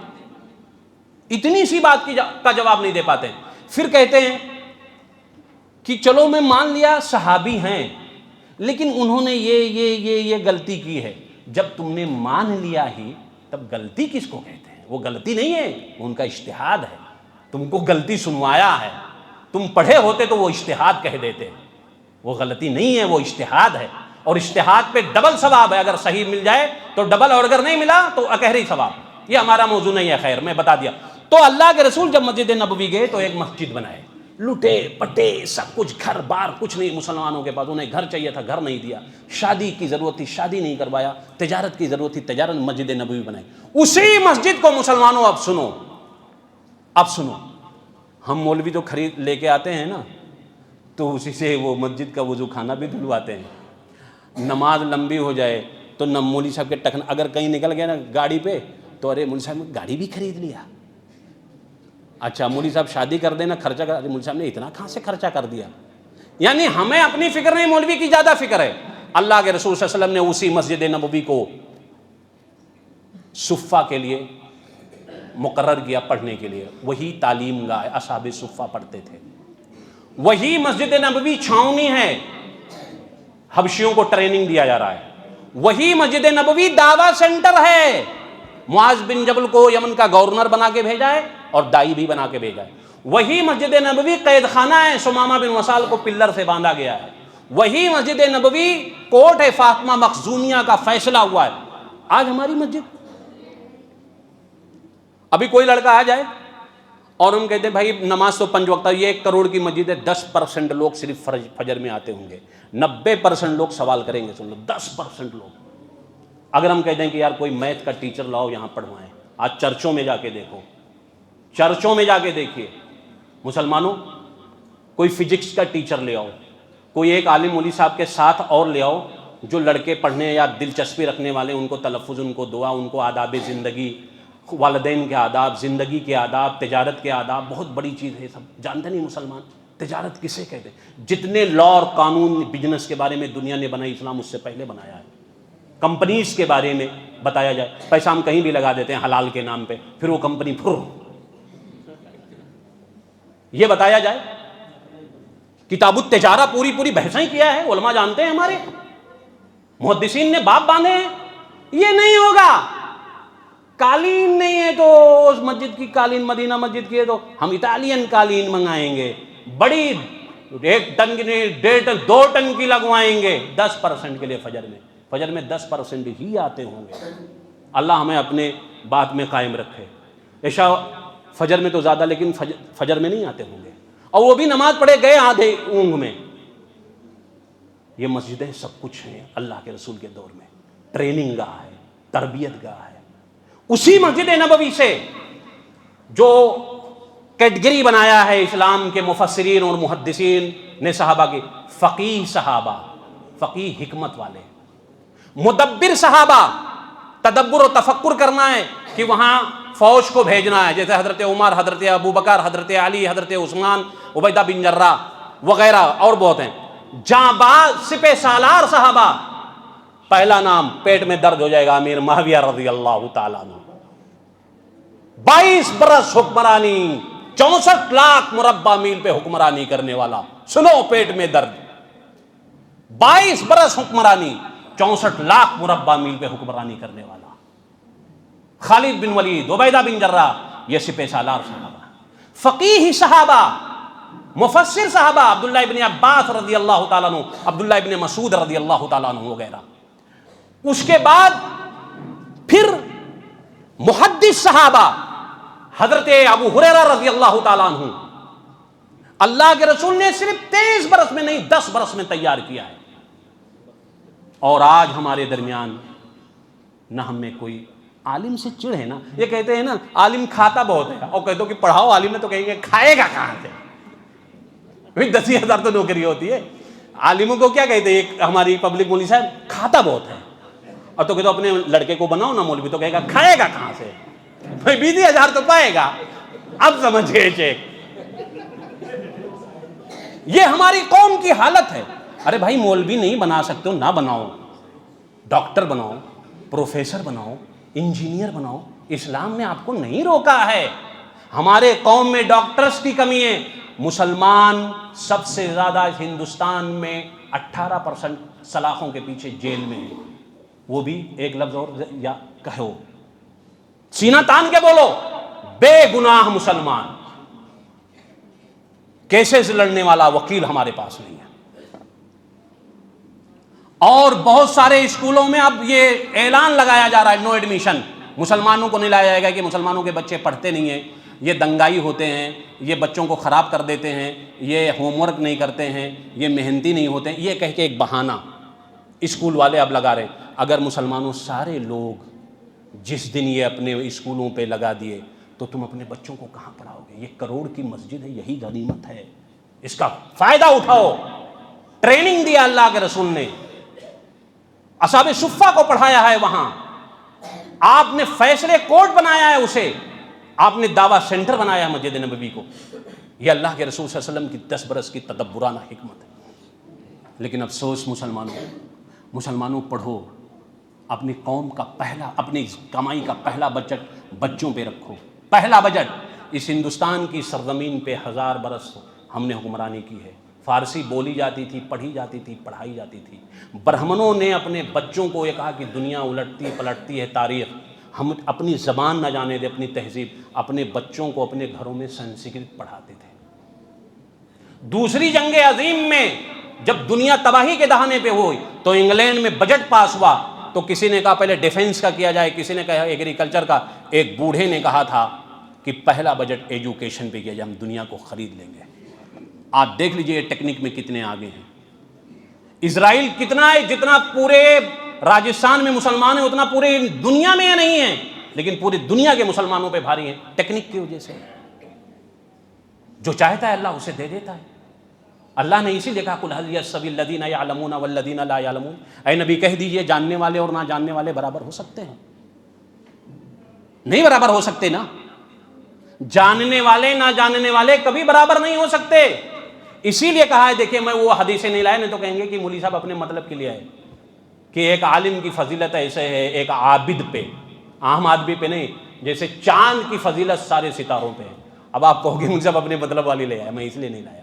اتنی سی بات کا جواب نہیں دے پاتے ہیں. پھر کہتے ہیں کہ چلو میں مان لیا صحابی ہیں، لیکن انہوں نے یہ غلطی کی ہے. جب تم نے مان لیا ہی تب غلطی کس کو کہتے ہیں؟ وہ غلطی نہیں ہے، وہ ان کا اجتہاد ہے. تم کو غلطی سنوایا ہے، تم پڑھے ہوتے تو وہ اجتہاد کہہ دیتے. وہ غلطی نہیں ہے، وہ اجتہاد ہے، اور اجتہاد پہ ڈبل ثواب ہے. اگر صحیح مل جائے تو ڈبل، اور اگر نہیں ملا تو اکہری ثواب. یہ ہمارا موضوع نہیں ہے، خیر میں بتا دیا. تو اللہ کے رسول جب مسجد نبوی گئے تو ایک مسجد بنائے، لٹے پٹے سب کچھ، گھر بار کچھ نہیں مسلمانوں کے پاس. انہیں گھر چاہیے تھا، گھر نہیں دیا. شادی کی ضرورت تھی، شادی نہیں کروایا. تجارت کی ضرورت تھی، تجارت. مسجد نبوی بنائی. اسی مسجد کو مسلمانوں اب سنو ہم مولوی تو خرید لے کے آتے ہیں نا، تو اسی سے وہ مسجد کا وضو خانہ بھی دھلواتے ہیں. نماز لمبی ہو جائے تو مولوی صاحب کے ٹکن اگر کہیں نکل گئے نا گاڑی پہ تو ارے مولوی صاحب نے گاڑی بھی خرید لیا. اچھا مولوی صاحب شادی کر دینا، خرچہ کر، مولوی صاحب نے اتنا کہاں سے خرچہ کر دیا. یعنی ہمیں اپنی فکر نہیں، مولوی کی زیادہ فکر ہے. اللہ کے رسول صلی اللہ علیہ وسلم نے اسی مسجد نبوی کو صفہ کے لیے مقرر کیا، پڑھنے کے لیے. وہی تعلیم گاہ، اصحاب صفہ پڑھتے تھے. وہی مسجد نبوی چھاؤنی ہے، حبشیوں کو ٹریننگ دیا جا رہا ہے. وہی مسجد نبوی دعویٰ سینٹر ہے. معاذ بن جبل کو یمن کا گورنر بنا کے بھیجا ہے اور دائی بھی بنا کے بھیجا ہے. وہی مسجد نبوی قید خانہ ہے، سمامہ بن وسال کو پلر سے باندھا گیا ہے. وہی مسجد نبوی کورٹ ہے، فاطمہ مخزومیہ کا فیصلہ ہوا ہے. آج ہماری مسجد، ابھی کوئی لڑکا آ جائے اور ہم کہتے ہیں بھائی نماز تو 5 وقت، یہ 1 کروڑ کی مسجد ہے، 10% لوگ صرف فجر میں آتے ہوں گے، 90% لوگ سوال کریں گے. سن لو 10% لوگ. اگر ہم کہتے ہیں کہ یار کوئی میتھ کا ٹیچر لاؤ یہاں پڑھوائیں، آج چرچوں میں جا کے دیکھو، چرچوں میں جا کے دیکھیے مسلمانوں، کوئی فزکس کا ٹیچر لے آؤ، کوئی ایک عالم مولوی صاحب کے ساتھ اور لے آؤ جو لڑکے پڑھنے یا دلچسپی رکھنے والے، ان کو تلفظ، ان کو دعا، ان کو آداب زندگی، والدین کے آداب، زندگی کے آداب، تجارت کے آداب. بہت بڑی چیز ہے، سب جانتے نہیں مسلمان تجارت کسے کہتے ہیں. جتنے لا اور قانون بزنس کے بارے میں دنیا نے بنائی، اسلام اس سے پہلے بنایا ہے. کمپنیز کے بارے میں بتایا جائے، پیسہ ہم کہیں بھی لگا دیتے ہیں حلال کے نام پہ، پھر وہ کمپنی یہ بتایا جائے. کتاب التجارہ پوری بحثیں کیا ہے، علماء جانتے ہیں، ہمارے محدثین نے باب باندھے ہیں. یہ نہیں ہوگا. قالین نہیں ہے تو اس مسجد کی قالین، مدینہ مسجد کی ہے تو ہم اٹالین قالین منگائیں گے، بڑی 1 ٹن کی نہیں 1.5 ٹن 2 ٹن کی لگوائیں گے 10% کے لیے. فجر میں 10% ہی آتے ہوں گے. اللہ ہمیں اپنے بات میں قائم رکھے. عشاء فجر میں تو زیادہ، لیکن فجر میں نہیں آتے ہوں گے. اور وہ بھی نماز پڑھے گئے آدھے اونگ میں. یہ مسجدیں سب کچھ ہیں اللہ کے رسول کے دور میں. ٹریننگ گاہ ہے, تربیت گاہ ہے. اسی مسجد نبوی سے جو کیٹگری بنایا ہے اسلام کے مفسرین اور محدثین نے صحابہ کی, فقیہ صحابہ, فقیہ حکمت والے, مدبر صحابہ, تدبر و تفکر کرنا ہے کہ وہاں فوج کو بھیجنا ہے, جیسے حضرت عمر, حضرت ابو بکر, حضرت علی, حضرت عثمان, عبیدہ بن جراح وغیرہ اور بہت ہیں. جانباز سپہ سالار صحابہ, پہلا نام پیٹ میں درد ہو جائے گا امیر معاویہ رضی اللہ تعالیٰ عنہ. 22 برس حکمرانی, 64 لاکھ مربع میل پہ حکمرانی کرنے والا. سنو پیٹ میں درد, 22 برس حکمرانی, 64 لاکھ مربع میل پہ حکمرانی کرنے والا. خالد بن ولید, عبیدہ بن جراح, یہ سپہ سالار صحابہ. فقیہ صحابہ, مفسر صحابہ, عبداللہ ابن عباس رضی اللہ تعالیٰ عنہ, عبداللہ ابن مسعود رضی اللہ تعالیٰ عنہ وغیرہ. اس کے بعد پھر محدث صحابہ, حضرت ابو ہریرہ رضی اللہ تعالیٰ عنہ. اللہ کے رسول نے صرف 23 برس میں نہیں 10 برس میں تیار کیا ہے. اور آج ہمارے درمیان نہ ہم میں کوئی عالم سے چڑ ہے نا. یہ کہتے ہیں نا عالم کھاتا بہت ہے, اور کہتے ہو کہ پڑھاؤ عالم ہے تو کہیں گے کھائے گا کہاں سے. 10,000 تو نوکری ہوتی ہے. عالموں کو کیا کہتے ہیں, ایک ہماری پبلک مولوی صاحب کھاتا بہت ہے, اور تو کہتے اپنے لڑکے کو بناؤ نا مولوی, تو کہے گا کھائے گا کہاں سے, 20,000 تو پائے گا. اب سمجھے چیک, یہ ہماری قوم کی حالت ہے. ارے بھائی مولوی نہیں بنا سکتے ہو نہ بناؤ, ڈاکٹر بناؤ, پروفیسر بناؤ, انجینئر بناؤ. اسلام نے آپ کو نہیں روکا ہے. ہمارے قوم میں ڈاکٹرز کی کمی ہے. مسلمان سب سے زیادہ ہندوستان میں 18% سلاخوں کے پیچھے جیل میں ہیں. وہ بھی ایک لفظ اور یا کہو, سینہ تان کے بولو, بے گناہ مسلمان. کیسز لڑنے والا وکیل ہمارے پاس نہیں ہے. اور بہت سارے اسکولوں میں اب یہ اعلان لگایا جا رہا ہے, نو ایڈمیشن. مسلمانوں کو نہیں لایا جائے گا کہ مسلمانوں کے بچے پڑھتے نہیں ہیں, یہ دنگائی ہوتے ہیں, یہ بچوں کو خراب کر دیتے ہیں, یہ ہوم ورک نہیں کرتے ہیں, یہ محنتی نہیں ہوتے ہیں. یہ کہہ کے ایک بہانہ اسکول والے اب لگا رہے ہیں. اگر مسلمانوں سارے لوگ جس دن یہ اپنے اسکولوں پہ لگا دیے تو تم اپنے بچوں کو کہاں پڑھاؤ گے؟ یہ کروڑ کی مسجد ہے, یہی غنیمت ہے, اس کا فائدہ اٹھاؤ. ٹریننگ دیا اللہ کے رسول نے, اصحاب صفہ کو پڑھایا ہے وہاں. آپ نے فیصلے کورٹ بنایا ہے اسے, آپ نے دعویٰ سینٹر بنایا ہے مسجد نبوی کو. یہ اللہ کے رسول صلی اللہ علیہ وسلم کی 10 برس کی تدبرانہ حکمت ہے. لیکن افسوس مسلمانوں پڑھو, اپنی قوم کا پہلا, اپنی کمائی کا پہلا بجٹ بچوں پہ رکھو. پہلا بجٹ. اس ہندوستان کی سرزمین پہ 1000 برس ہم نے حکمرانی کی ہے. فارسی بولی جاتی تھی, پڑھی جاتی تھی, پڑھائی جاتی تھی. برہمنوں نے اپنے بچوں کو یہ کہا کہ دنیا الٹتی پلٹتی ہے, تاریخ, ہم اپنی زبان نہ جانے دے, اپنی تہذیب. اپنے بچوں کو اپنے گھروں میں سنسکرت پڑھاتے تھے. دوسری جنگ عظیم میں جب دنیا تباہی کے دہانے پہ ہوئی تو انگلینڈ میں بجٹ پاس ہوا تو کسی نے کہا پہلے ڈیفنس کا کیا جائے, کسی نے کہا ایگریکلچر کا. ایک بوڑھے نے کہا تھا کہ پہلا بجٹ ایجوکیشن پہ کیا جائے, ہم دنیا کو خرید لیں گے. آپ دیکھ لیجئے یہ ٹیکنیک میں کتنے آگے ہیں. اسرائیل کتنا ہے, جتنا پورے راجستھان میں مسلمان ہیں اتنا پورے دنیا میں نہیں ہیں, لیکن پوری دنیا کے مسلمانوں پہ بھاری ہیں ٹیکنیک کی وجہ سے. جو چاہتا ہے اللہ اسے دے دیتا ہے. اللہ نے اسی لیے کہا قل هل يستوي الذين يعلمون والذين لا يعلمون. اے نبی کہہ دیجئے جاننے والے اور نہ جاننے والے برابر ہو سکتے ہیں؟ نہیں برابر ہو سکتے نا. جاننے والے نہ جاننے والے کبھی برابر نہیں ہو سکتے. اسی لیے کہا ہے, دیکھیں میں وہ حدیثیں نہیں لائے, نہیں تو کہیں گے کہ مولوی صاحب اپنے مطلب کے لیے آئے کہ ایک عالم کی فضیلت ایسے ہے ایک عابد پہ, عام آدمی پہ نہیں. جیسے چاند کی فضیلت سارے ستاروں پہ ہے. اب آپ کہو گے مولوی صاحب اپنے مطلب والی لے آئے, میں اس لیے نہیں لایا.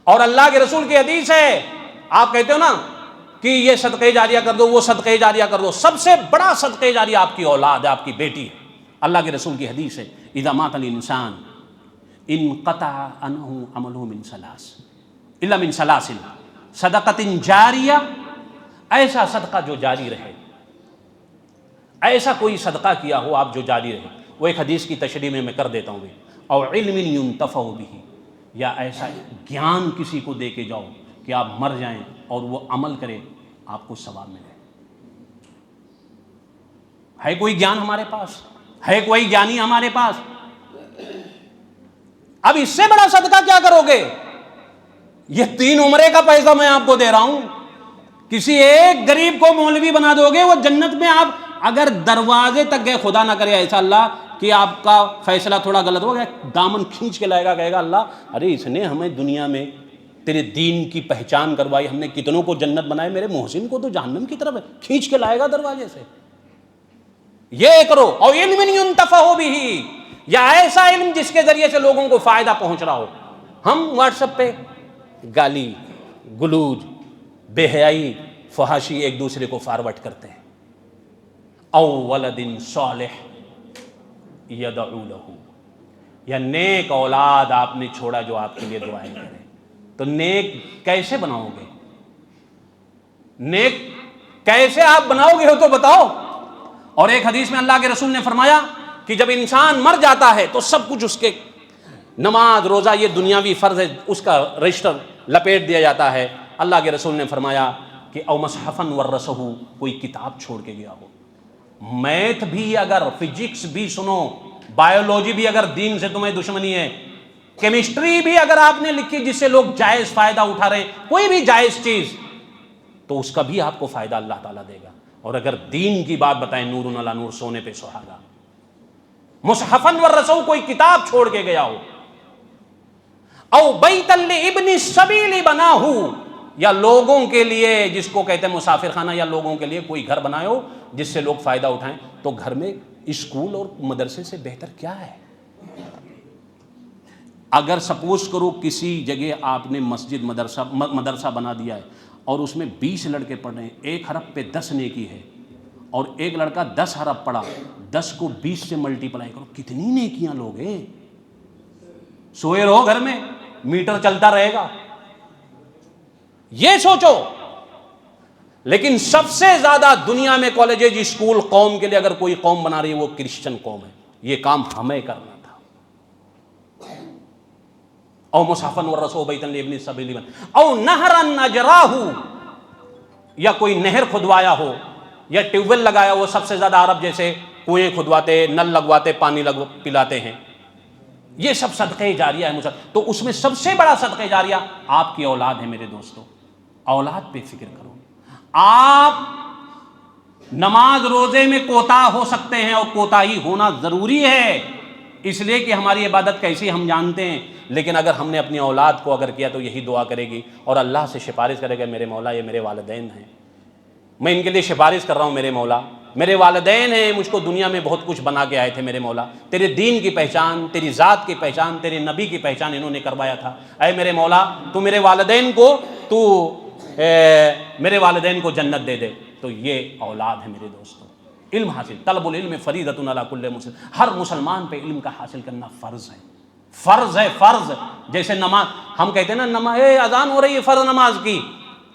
اور اللہ کے رسول کی حدیث ہے, آپ کہتے ہو نا کہ یہ صدقہ جاریہ کر دو, وہ صدقہ جاریہ کر دو. سب سے بڑا صدقہ جاریہ آپ کی اولاد ہے, آپ کی بیٹی ہے. اللہ کے رسول کی حدیث ہے اذا مات الانسان انقطع عنہ عملہ من ثلاث الا من ثلاث صدقۃ جاریہ, ایسا صدقہ جو جاری رہے, ایسا کوئی صدقہ کیا ہو آپ جو جاری رہے. وہ ایک حدیث کی تشریح میں کر دیتا ہوں. او علم ينتفع به، یا ایسا گیان کسی کو دے کے جاؤ کہ آپ مر جائیں اور وہ عمل کرے، آپ کو ثواب ملے۔ ہے کوئی گیان ہمارے پاس؟ ہے کوئی گیانی ہمارے پاس؟ اب اس سے بڑا صدقہ کیا کرو گے؟ یہ 3 عمرے کا پیسہ میں آپ کو دے رہا ہوں، کسی ایک غریب کو مولوی بنا دو گے، وہ جنت میں آپ اگر دروازے تک گئے، خدا نہ کرے ایسا اللہ کہ آپ کا فیصلہ تھوڑا غلط ہو گیا، دامن کھینچ کے لائے گا، کہے گا اللہ ارے اس نے ہمیں دنیا میں تیرے دین کی پہچان کروائی، ہم نے کتنوں کو جنت بنائے، میرے محسن کو تو جہنم کی طرف ہے، کھینچ کے لائے گا دروازے سے۔ یہ کرو، اور علم ينتفع به، یا ایسا علم جس کے ذریعے سے لوگوں کو فائدہ پہنچ رہا ہو۔ ہم واٹس ایپ پہ گالی گلوج بے حیائی فحاشی ایک دوسرے کو فارورڈ کرتے ہیں۔ او ولد صالح یدعو لہ، یا نیک اولاد آپ نے چھوڑا جو آپ کے لیے دعائیں کرے، تو نیک کیسے بناؤ گے؟ نیک کیسے آپ بناؤ گے ہو تو بتاؤ۔ اور ایک حدیث میں اللہ کے رسول نے فرمایا کہ جب انسان مر جاتا ہے تو سب کچھ اس کے نماز روزہ یہ دنیاوی فرض ہے اس کا رجسٹر لپیٹ دیا جاتا ہے۔ اللہ کے رسول نے فرمایا کہ او مصحفا ورثہ، کوئی کتاب چھوڑ کے گیا ہو، میتھ بھی اگر، فزکس بھی سنو، بایولوجی بھی اگر دین سے تمہیں دشمنی ہے، کیمسٹری بھی اگر آپ نے لکھی جس سے لوگ جائز فائدہ اٹھا رہے ہیں، کوئی بھی جائز چیز، تو اس کا بھی آپ کو فائدہ اللہ تعالیٰ دے گا۔ اور اگر دین کی بات بتائیں، نور علی نور، سونے پہ سہاگا، مصحفا ورثہ، کوئی کتاب چھوڑ کے گیا ہو، او بیتا لابن السبیل بناہ، یا لوگوں کے لیے، جس کو کہتے ہیں مسافر خانہ، یا لوگوں کے لیے کوئی گھر بنائے ہو جس سے لوگ فائدہ اٹھائیں، تو گھر میں اسکول اور مدرسے سے بہتر کیا ہے؟ اگر سپوز کرو کسی جگہ آپ نے مسجد مدرسہ بنا دیا ہے اور اس میں 20 لڑکے پڑھ رہے ہیں، 1 حرف پہ 10 نیکی ہے، اور ایک لڑکا 10 حرف پڑھا، 10 کو 20 سے ملٹیپلائی کرو، کتنی نیکیاں لوگے؟ سوئے رہو گھر میں، میٹر چلتا رہے گا، یہ سوچو۔ لیکن سب سے زیادہ دنیا میں کالجز اسکول قوم کے لیے اگر کوئی قوم بنا رہی ہے وہ کرسچن قوم ہے، یہ کام ہمیں کرنا تھا۔ او مصحفا ورثہ بیتا لابن السبیل او نہرا نجراہ، یا کوئی نہر کھدوایا ہو یا ٹیوب ویل لگایا ہو، سب سے زیادہ عرب جیسے کنویں کھدواتے، نل لگواتے، پانی پلاتے ہیں، یہ سب صدقہ جاریہ ہے۔ تو اس میں سب سے بڑا صدقہ جاریہ آپ کی اولاد ہے میرے دوستو، اولاد پہ فکر کرو۔ آپ نماز روزے میں کوتاہ ہو سکتے ہیں، اور کوتاہی ہونا ضروری ہے، اس لیے کہ ہماری عبادت کیسی ہم جانتے ہیں، لیکن اگر ہم نے اپنی اولاد کو اگر کیا تو یہی دعا کرے گی اور اللہ سے سفارش کرے گا، میرے مولا یہ میرے والدین ہیں، میں ان کے لیے سفارش کر رہا ہوں، میرے مولا میرے والدین ہیں، مجھ کو دنیا میں بہت کچھ بنا کے آئے تھے، میرے مولا تیرے دین کی پہچان، تیری ذات کی پہچان، تیرے نبی کی پہچان انہوں نے کروایا تھا، اے میرے مولا تو میرے والدین کو جنت دے دے۔ تو یہ اولاد ہے میرے دوستوں۔ علم حاصل، طلب العلم فریضۃ علی کل مسلم، ہر مسلمان پہ علم کا حاصل کرنا فرض ہے، فرض ہے، فرض۔ جیسے نماز، ہم کہتے ہیں نا نماز، اذان ہو رہی ہے فرض نماز کی،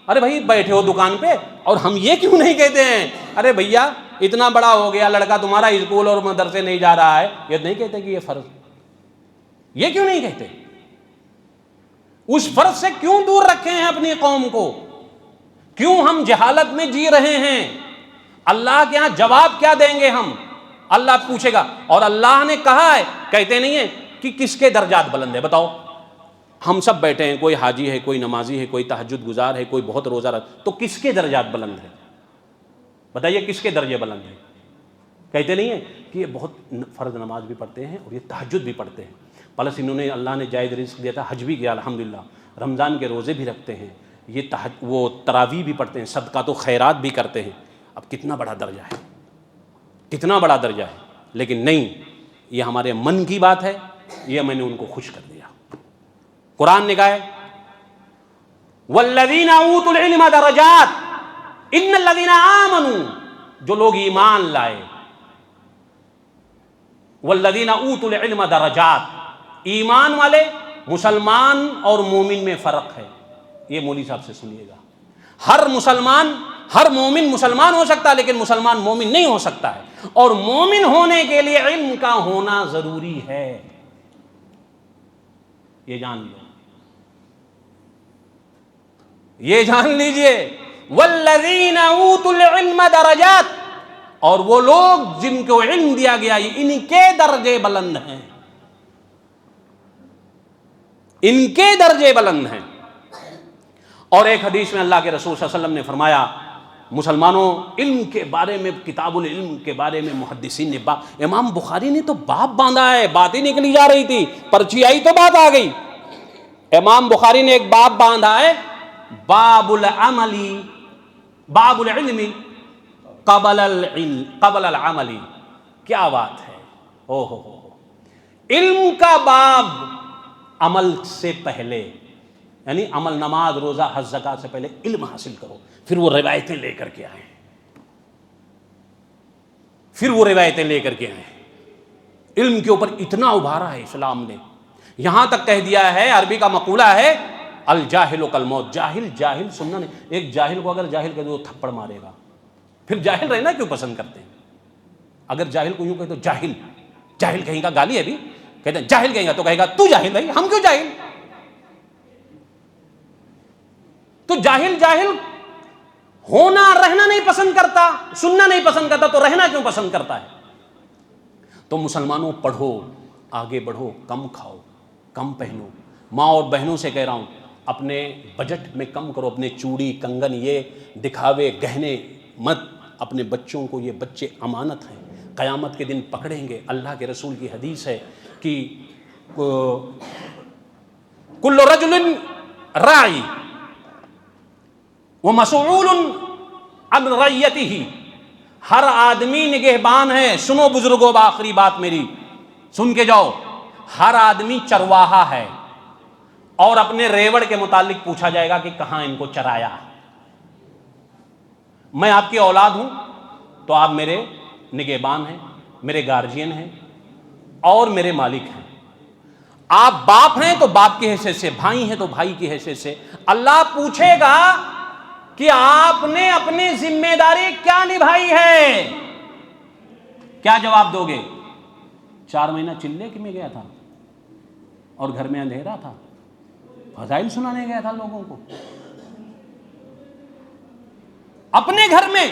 ارے بھائی بیٹھے ہو دکان پہ، اور ہم یہ کیوں نہیں کہتے ہیں ارے بھیا اتنا بڑا ہو گیا لڑکا تمہارا اسکول اور مدرسے نہیں جا رہا ہے، یہ نہیں کہتے کہ یہ فرض، یہ کیوں نہیں کہتے؟ اس فرض سے کیوں دور رکھے ہیں اپنی قوم کو؟ کیوں ہم جہالت میں جی رہے ہیں؟ اللہ کے ہاں جواب کیا دیں گے ہم؟ اللہ پوچھے گا، اور اللہ نے کہا ہے، کہتے نہیں ہیں کہ کس کے درجات بلند ہے؟ بتاؤ، ہم سب بیٹھے ہیں، کوئی حاجی ہے، کوئی نمازی ہے، کوئی تہجد گزار ہے، کوئی بہت روزہ رکھ، تو کس کے درجات بلند ہے؟ بتائیے کس کے درجے بلند ہیں؟ کہتے نہیں ہیں کہ یہ بہت فرض نماز بھی پڑھتے ہیں اور یہ تہجد بھی پڑھتے ہیں، پلس انہوں نے اللہ نے جائز رزق دیا تھا، حج بھی کیا الحمدللہ، رمضان کے روزے بھی رکھتے ہیں، یہ وہ تراویح بھی پڑھتے ہیں، صدقات و خیرات بھی کرتے ہیں۔ اب کتنا بڑا درجہ ہے، کتنا بڑا درجہ ہے، لیکن نہیں، یہ ہمارے من کی بات ہے، یہ میں نے ان کو خوش کر دیا۔ قرآن نے کہا ہے والذین اوتوا العلم درجات، ان الذین آمنوا، جو لوگ ایمان لائے، والذین اوتوا العلم درجات، ایمان والے، مسلمان اور مومن میں فرق ہے، یہ مولوی صاحب سے سنیے گا۔ ہر مسلمان، ہر مومن مسلمان ہو سکتا ہے، لیکن مسلمان مومن نہیں ہو سکتا ہے، اور مومن ہونے کے لیے علم کا ہونا ضروری ہے۔ یہ جان لو، یہ جان لیجئے، والذین اوتوا العلم درجات، اور وہ لوگ جن کو علم دیا گیا ان کے درجے بلند ہیں، ان کے درجے بلند ہیں۔ اور ایک حدیث میں اللہ کے رسول صلی اللہ علیہ وسلم نے فرمایا، مسلمانوں علم کے بارے میں، کتاب العلم کے بارے میں محدثین نے امام بخاری نے تو باب باندھا ہے، بات ہی نکلی جا رہی تھی، پرچی آئی تو بات آ گئی۔ امام بخاری نے ایک باب باندھا ہے، باب العلم قبل العمل۔ کیا بات ہے، او ہو، علم کا باب عمل سے پہلے، یعنی عمل، نماز، روزہ، حج، زکات سے پہلے علم حاصل کرو، پھر وہ روایتیں لے کر کے آئیں، پھر وہ روایتیں لے کر کے آئیں۔ علم کے اوپر اتنا ابھارا ہے اسلام نے، یہاں تک کہہ دیا ہے، عربی کا مقولہ ہے الجاہل کالموت، جاہل سننا نہیں، ایک جاہل کو اگر جاہل کہہ دو تو تھپڑ مارے گا، پھر جاہل رہنا کیوں پسند کرتے ہیں؟ اگر جاہل کو یوں کہے تو جاہل کہیں گا، گالی ہے بھی، کہتے ہیں جاہل کہیں گا تو کہے گا تو جاہل، بھائی ہم کیوں جاہل؟ تو جاہل ہونا، رہنا نہیں پسند کرتا، سننا نہیں پسند کرتا، تو رہنا کیوں پسند کرتا ہے؟ تو مسلمانوں پڑھو، آگے بڑھو، کم کھاؤ، کم پہنو۔ ماں اور بہنوں سے کہہ رہا ہوں، اپنے بجٹ میں کم کرو، اپنے چوڑی، کنگن، یہ دکھاوے، گہنے مت، اپنے بچوں کو، یہ بچے امانت ہیں، قیامت کے دن پکڑیں گے۔ اللہ کے رسول کی حدیث ہے کہ کل رجل راعی ومسؤول عن رعیتہ، ہر آدمی نگہبان ہے۔ سنو بزرگوں، آخری بات میری سن کے جاؤ، ہر آدمی چرواہا ہے، اور اپنے ریوڑ کے متعلق پوچھا جائے گا کہ کہاں ان کو چرایا۔ میں آپ کی اولاد ہوں تو آپ میرے نگہبان ہیں، میرے گارجین ہیں اور میرے مالک ہیں۔ آپ باپ ہیں تو باپ کی حیثیت سے، بھائی ہیں تو بھائی کی حیثیت سے۔ اللہ پوچھے گا کہ آپ نے اپنی ذمہ داری کیا نبھائی ہے؟ کیا جواب دو گے؟ 4 مہینہ چلے کہ میں گیا تھا اور گھر میں اندھیرا تھا، فضائل سنانے گیا تھا لوگوں کو، اپنے گھر میں۔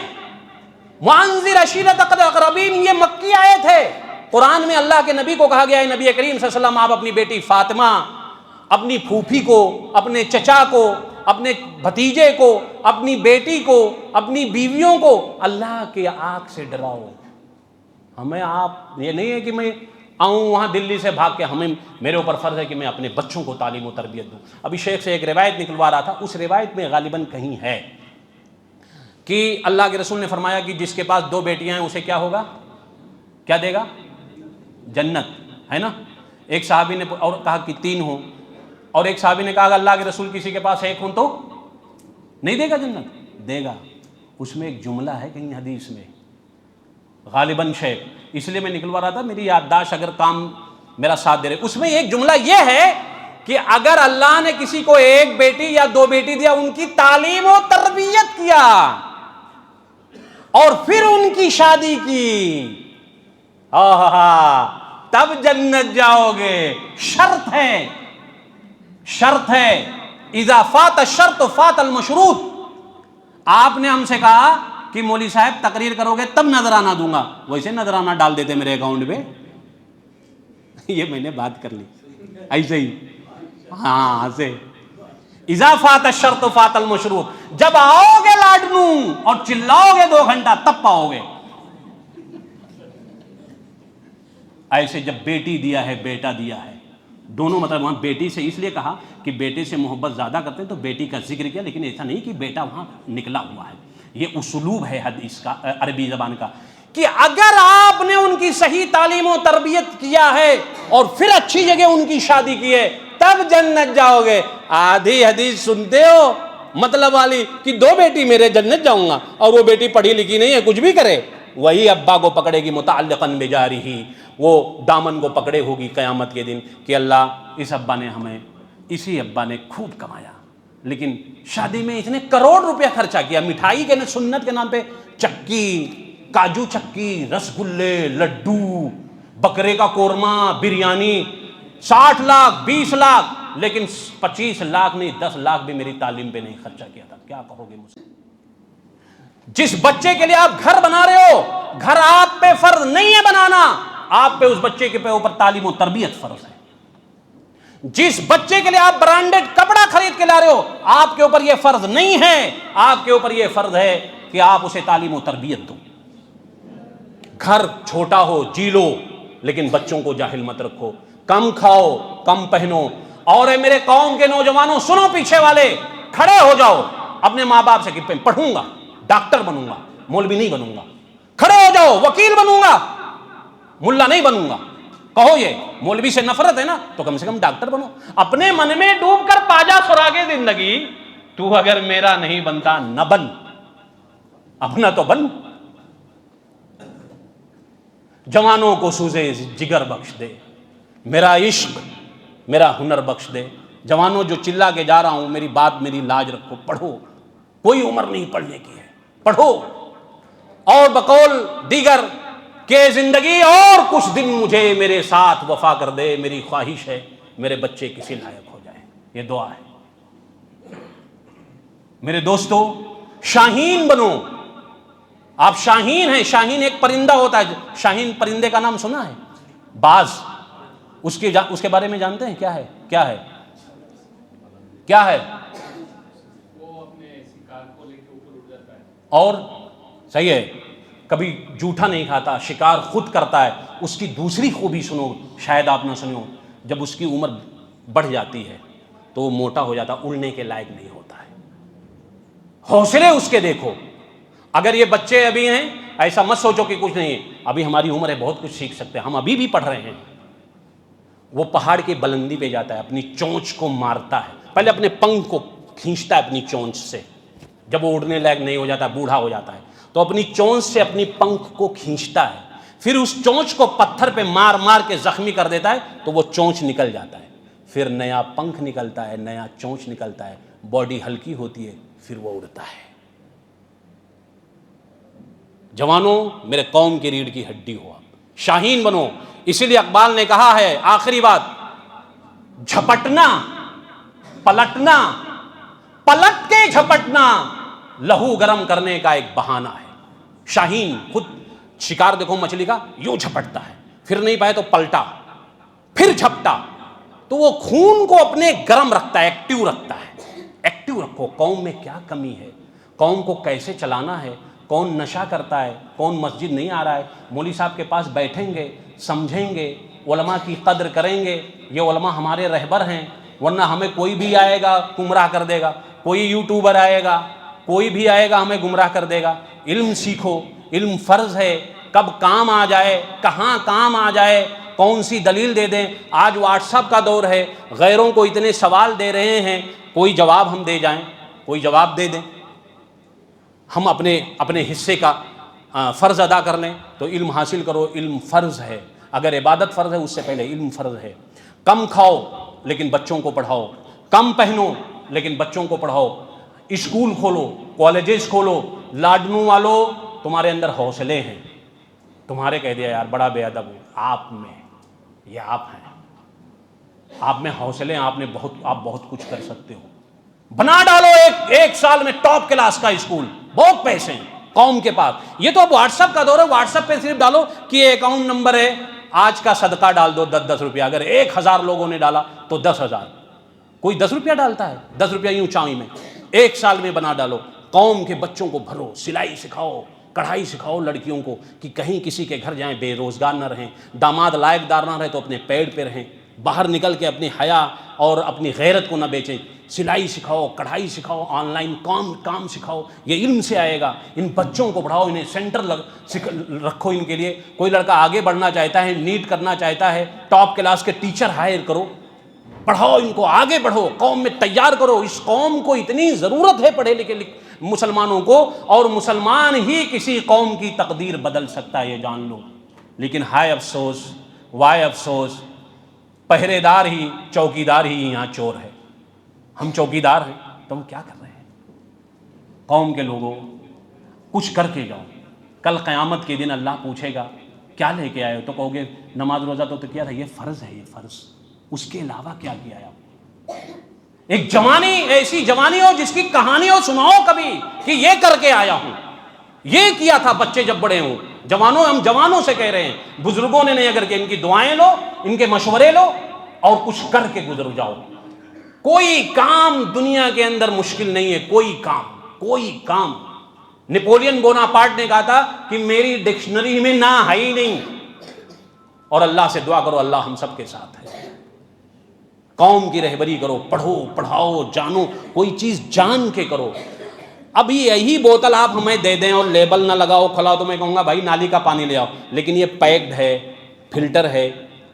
وَأَنذِرْ عَشِيرَتَكَ الْأَقْرَبِينَ، یہ مکی آیت ہے۔ قرآن میں اللہ کے نبی کو کہا گیا ہے، نبی کریم صلی اللہ علیہ وسلم، آپ اپنی بیٹی فاطمہ، اپنی پھوپھی کو، اپنے چچا کو، اپنے بھتیجے کو، اپنی بیٹی کو، اپنی بیویوں کو اللہ کے آگ سے ڈراؤ۔ ہمیں آپ، یہ نہیں ہے کہ میں آؤں وہاں دلی سے بھاگ کے، میرے اوپر فرض ہے کہ میں اپنے بچوں کو تعلیم و تربیت دوں۔ ابھی شیخ سے ایک روایت نکلوا رہا تھا، اس روایت میں غالباً کہیں ہے کہ اللہ کے رسول نے فرمایا کہ جس کے پاس 2 بیٹیاں ہیں اسے کیا ہوگا، کیا دے گا؟ جنت، ہے نا؟ ایک صحابی نے اور کہا کہ 3 ہوں، اور ایک صحابی نے کہا کہ اللہ کے رسول کسی کے پاس 1 ہوں تو نہیں دے گا جنت؟ دے گا۔ اس میں ایک جملہ ہے کہیں حدیث میں، غالباً شیخ، اس لیے میں نکلوا رہا تھا، میری یادداشت اگر کام میرا ساتھ دے رہے، اس میں ایک جملہ یہ ہے کہ اگر اللہ نے کسی کو 1 بیٹی یا 2 بیٹی دیا، ان کی تعلیم و تربیت کیا اور پھر ان کی شادی کی، تب جنت جاؤ گے۔ شرط ہے، شرط ہے، اذا فات الشرط فات المشروط۔ آپ نے ہم سے کہا کہ مولوی صاحب تقریر کرو گے تب نذرانہ دوں گا، ویسے نذرانہ ڈال دیتے میرے اکاؤنٹ پہ۔ یہ میں نے بات کر لی ایسے ہی، ہاں سے اذا فات الشرط فات المشروط، جب آؤ گے لاڈنو اور چلاؤ گے 2 گھنٹہ تب پاؤ گے۔ ایسے جب بیٹی دیا ہے، بیٹا دیا ہے، دونوں مطلب، وہاں بیٹی سے اس لیے کہا کہ بیٹے سے محبت زیادہ کرتے ہیں تو بیٹی کا ذکر کیا، لیکن ایسا نہیں کہ بیٹا وہاں نکلا ہوا ہے۔ یہ اسلوب ہے حدیث کا، عربی زبان کا، کہ اگر آپ نے ان کی صحیح تعلیم و تربیت کیا ہے اور پھر اچھی جگہ ان کی شادی کی ہے تب جنت جاؤ گے۔ آدھی حدیث سنتے ہو مطلب والی کہ 2 بیٹی میرے جنت جاؤں گا، اور وہ بیٹی پڑھی لکھی نہیں ہے، کچھ بھی کرے، وہی ابا کو پکڑے گی متعلقاً بجارہ، وہ دامن کو پکڑے ہوگی قیامت کے دن کہ اللہ، اس ابا نے ہمیں، اسی ابا نے خوب کمایا، لیکن شادی میں اتنے کروڑ روپیہ خرچہ کیا، مٹھائی کے سنت کے نام پہ چکی، کاجو چکی، رس گلے، لڈو، بکرے کا قورمہ، بریانی، 60 لاکھ 20 لاکھ، لیکن 25 لاکھ نہیں 10 لاکھ بھی میری تعلیم پہ نہیں خرچہ کیا تھا. کیا کہو گے مجھ سے؟ جس بچے کے لیے آپ گھر بنا رہے ہو، گھر آپ پہ فرض نہیں ہے بنانا، آپ پہ اس بچے کے اوپر تعلیم و تربیت فرض ہے. جس بچے کے لیے آپ برانڈڈ کپڑا خرید کے لا رہے ہو، آپ کے اوپر یہ فرض نہیں ہے، آپ کے اوپر یہ فرض ہے کہ آپ اسے تعلیم و تربیت دو. گھر چھوٹا ہو جی لو، لیکن بچوں کو جاہل مت رکھو. کم کھاؤ، کم پہنو. اور اے میرے قوم کے نوجوانوں سنو، پیچھے والے کھڑے ہو جاؤ اپنے ماں باپ سے کہ پڑھوں گا، ڈاکٹر بنوں گا، مولوی نہیں بنوں گا. کھڑے ہو جاؤ، وکیل بنوں گا، ملا نہیں بنوں گا. کہو یہ مولوی سے نفرت ہے نا تو کم سے کم ڈاکٹر بنو. اپنے من میں ڈوب کر پاجا سراغے زندگی، تو اگر میرا نہیں بنتا نہ بن، اپنا تو بن. جوانوں کو سوزے جگر بخش دے، میرا عشق میرا ہنر بخش دے. جوانوں جو چلا کے جا رہا ہوں، میری بات میری لاج رکھو، پڑھو. کوئی عمر نہیں پڑھنے کی ہے، پڑھو. اور بقول دیگر کہ زندگی اور کچھ دن مجھے میرے ساتھ وفا کر دے، میری خواہش ہے میرے بچے کسی لائق ہو جائیں. یہ دعا ہے. میرے دوستو، شاہین بنو. آپ شاہین ہیں. شاہین ایک پرندہ ہوتا ہے. شاہین پرندے کا نام سنا ہے؟ باز. اس کے بارے میں جانتے ہیں کیا ہے؟ کیا ہے؟ کیا ہے؟ وہ اپنے شکار کو لے کے اوپر اڑ جاتا ہے. اور صحیح ہے، کبھی جھوٹا نہیں کھاتا، شکار خود کرتا ہے. اس کی دوسری خوبی سنو، شاید آپ نہ سنے ہو. جب اس کی عمر بڑھ جاتی ہے تو وہ موٹا ہو جاتا، اڑنے کے لائق نہیں ہوتا ہے. حوصلے اس کے دیکھو. اگر یہ بچے ابھی ہیں، ایسا مت سوچو کہ کچھ نہیں ہے. ابھی ہماری عمر ہے، بہت کچھ سیکھ سکتے ہیں، ہم ابھی بھی پڑھ رہے ہیں. وہ پہاڑ کی بلندی پہ جاتا ہے، اپنی چونچ کو مارتا ہے، پہلے اپنے پنکھ کو کھینچتا ہے اپنی چونچ سے. جب وہ اڑنے لائق نہیں ہو جاتا، بوڑھا ہو جاتا ہے، تو اپنی چونچ سے اپنی پنکھ کو کھینچتا ہے. پھر اس چونچ کو پتھر پہ مار مار کے زخمی کر دیتا ہے تو وہ چونچ نکل جاتا ہے. پھر نیا پنکھ نکلتا ہے، نیا چونچ نکلتا ہے، باڈی ہلکی ہوتی ہے، پھر وہ اڑتا ہے. جوانوں، میرے قوم کی ریڑھ کی ہڈی ہو، آپ شاہین بنو. اسی لیے اقبال نے کہا ہے، آخری بات، جھپٹنا پلٹنا، پلٹ کے جھپٹنا لہو گرم کرنے کا ایک بہانہ ہے. شاہین خود شکار دیکھو مچھلی کا، یوں جھپٹتا ہے، پھر نہیں پائے تو پلٹا، پھر جھپٹا. تو وہ خون کو اپنے گرم رکھتا ہے، ایکٹیو رکھتا ہے. ایکٹیو رکھو. قوم میں کیا کمی ہے، قوم کو کیسے چلانا ہے، کون نشہ کرتا ہے، کون مسجد نہیں آ رہا ہے، مولوی صاحب کے پاس بیٹھیں گے، سمجھیں گے، علماء کی قدر کریں گے. یہ علماء ہمارے رہبر ہیں، ورنہ ہمیں کوئی بھی آئے گا گمراہ کر دے گا. کوئی یوٹیوبر آئے گا، کوئی بھی آئے گا ہمیں گمراہ کر دے گا. علم سیکھو، علم فرض ہے. کب کام آ جائے، کہاں کام آ جائے، کون سی دلیل دے دیں. آج واٹس ایپ کا دور ہے، غیروں کو اتنے سوال دے رہے ہیں، کوئی جواب ہم دے جائیں، کوئی جواب دے دیں. ہم اپنے حصے کا فرض ادا کر لیں. تو علم حاصل کرو، علم فرض ہے. اگر عبادت فرض ہے، اس سے پہلے علم فرض ہے. کم کھاؤ لیکن بچوں کو پڑھاؤ، کم پہنو لیکن بچوں کو پڑھاؤ. اسکول کھولو، کالجز کھولو. لاڈنو والو، تمہارے اندر حوصلے ہیں. تمہارے کہہ دیا یار بڑا بے ادب ہوں، آپ میں یہ آپ ہیں، آپ میں حوصلے ہیں، آپ بہت کچھ کر سکتے ہو. بنا ڈالو ایک سال میں ٹاپ کلاس کا اسکول. بہت پیسے ہیں قوم کے پاس. یہ تو اب واٹس ایپ کا دور ہے، واٹس ایپ پہ صرف ڈالو کہ یہ اکاؤنٹ نمبر ہے، آج کا صدقہ ڈال دو 10 روپیہ. اگر 1000 لوگوں نے ڈالا تو 10,000. کوئی 10 روپیہ ڈالتا ہے؟ 10 روپیہ یوں چاوی میں. ایک سال میں بنا ڈالو. قوم کے بچوں کو بھرو، سلائی سکھاؤ، کڑھائی سکھاؤ لڑکیوں کو، کہ کہیں کسی کے گھر جائیں بے روزگار نہ رہیں. داماد لائق دار نہ رہے تو اپنے پیڑ پہ رہیں. باہر نکل کے اپنی حیا اور اپنی غیرت کو نہ بیچیں. سلائی سکھاؤ، کڑھائی سکھاؤ، آن لائن کام سکھاؤ. یہ علم سے آئے گا. ان بچوں کو پڑھاؤ، انہیں سینٹر رکھو ان کے لیے. کوئی لڑکا آگے بڑھنا چاہتا ہے، نیٹ کرنا چاہتا ہے، ٹاپ کلاس کے ٹیچر ہائر کرو، پڑھاؤ ان کو، آگے بڑھو، قوم میں تیار کرو. اس قوم کو اتنی ضرورت ہے پڑھے لکھے مسلمانوں کو، اور مسلمان ہی کسی قوم کی تقدیر بدل سکتا ہے، یہ جان لو. لیکن ہائے افسوس، وائے افسوس، پہرے دار ہی چوکیدار ہی یہاں چور ہے. ہم چوکیدار ہیں تو ہم کیا کر رہے ہیں؟ قوم کے لوگوں، کچھ کر کے جاؤ. کل قیامت کے دن اللہ پوچھے گا کیا لے کے آئے ہو، تو کہو گے نماز روزہ تو کیا تھا. یہ فرض ہے، یہ فرض. اس کے علاوہ کیا کیا ہے آپ؟ ایک جوانی، ایسی جوانی ہو جس کی کہانی ہو، سناؤ کبھی کہ یہ کر کے آیا ہوں، یہ کیا تھا بچے جب بڑے ہوں۔ جوانوں، ہم جوانوں سے کہہ رہے ہیں، بزرگوں نے نہیں، اگر کہ ان کی دعائیں لو، ان کے مشورے لو اور کچھ کر کے گزر جاؤ۔ کوئی کام دنیا کے اندر مشکل نہیں ہے، کوئی کام۔ نیپولین بوناپارٹ نے کہا تھا کہ میری ڈکشنری میں نہ ہے ہی نہیں، اور اللہ سے دعا کرو، اللہ ہم سب کے ساتھ ہے۔ قوم کی رہبری کرو، پڑھو، پڑھاؤ، جانو، کوئی چیز جان کے کرو۔ ابھی یہی بوتل آپ ہمیں دے دیں اور لیبل نہ لگاؤ، کھلاؤ، تو میں کہوں گا بھائی نالی کا پانی لے آؤ، لیکن یہ پیکڈ ہے، فلٹر ہے،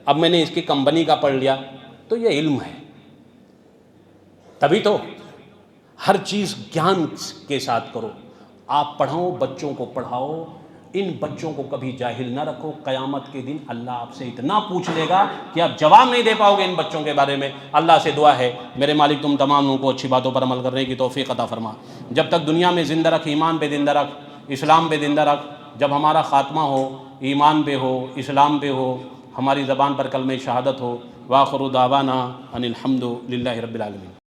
اب میں نے اس کی کمپنی کا پڑھ لیا، تو یہ علم ہے۔ تبھی تو ہر چیز گیان کے ساتھ کرو۔ آپ پڑھاؤ، بچوں کو پڑھاؤ، ان بچوں کو کبھی جاہل نہ رکھو۔ قیامت کے دن اللہ آپ سے اتنا پوچھ لے گا کہ آپ جواب نہیں دے پاؤ گے ان بچوں کے بارے میں۔ اللہ سے دعا ہے میرے مالک تم تمام لوگوں کو اچھی باتوں پر عمل کرنے کی توفیق عطا فرما۔ جب تک دنیا میں زندہ رکھ، ایمان پہ زندہ رکھ، اسلام پہ زندہ رکھ۔ جب ہمارا خاتمہ ہو، ایمان پہ ہو، اسلام پہ ہو، ہماری زبان پر کلمہ شہادت ہو۔ وآخر دعوانا ان الحمد للہ رب العالمین۔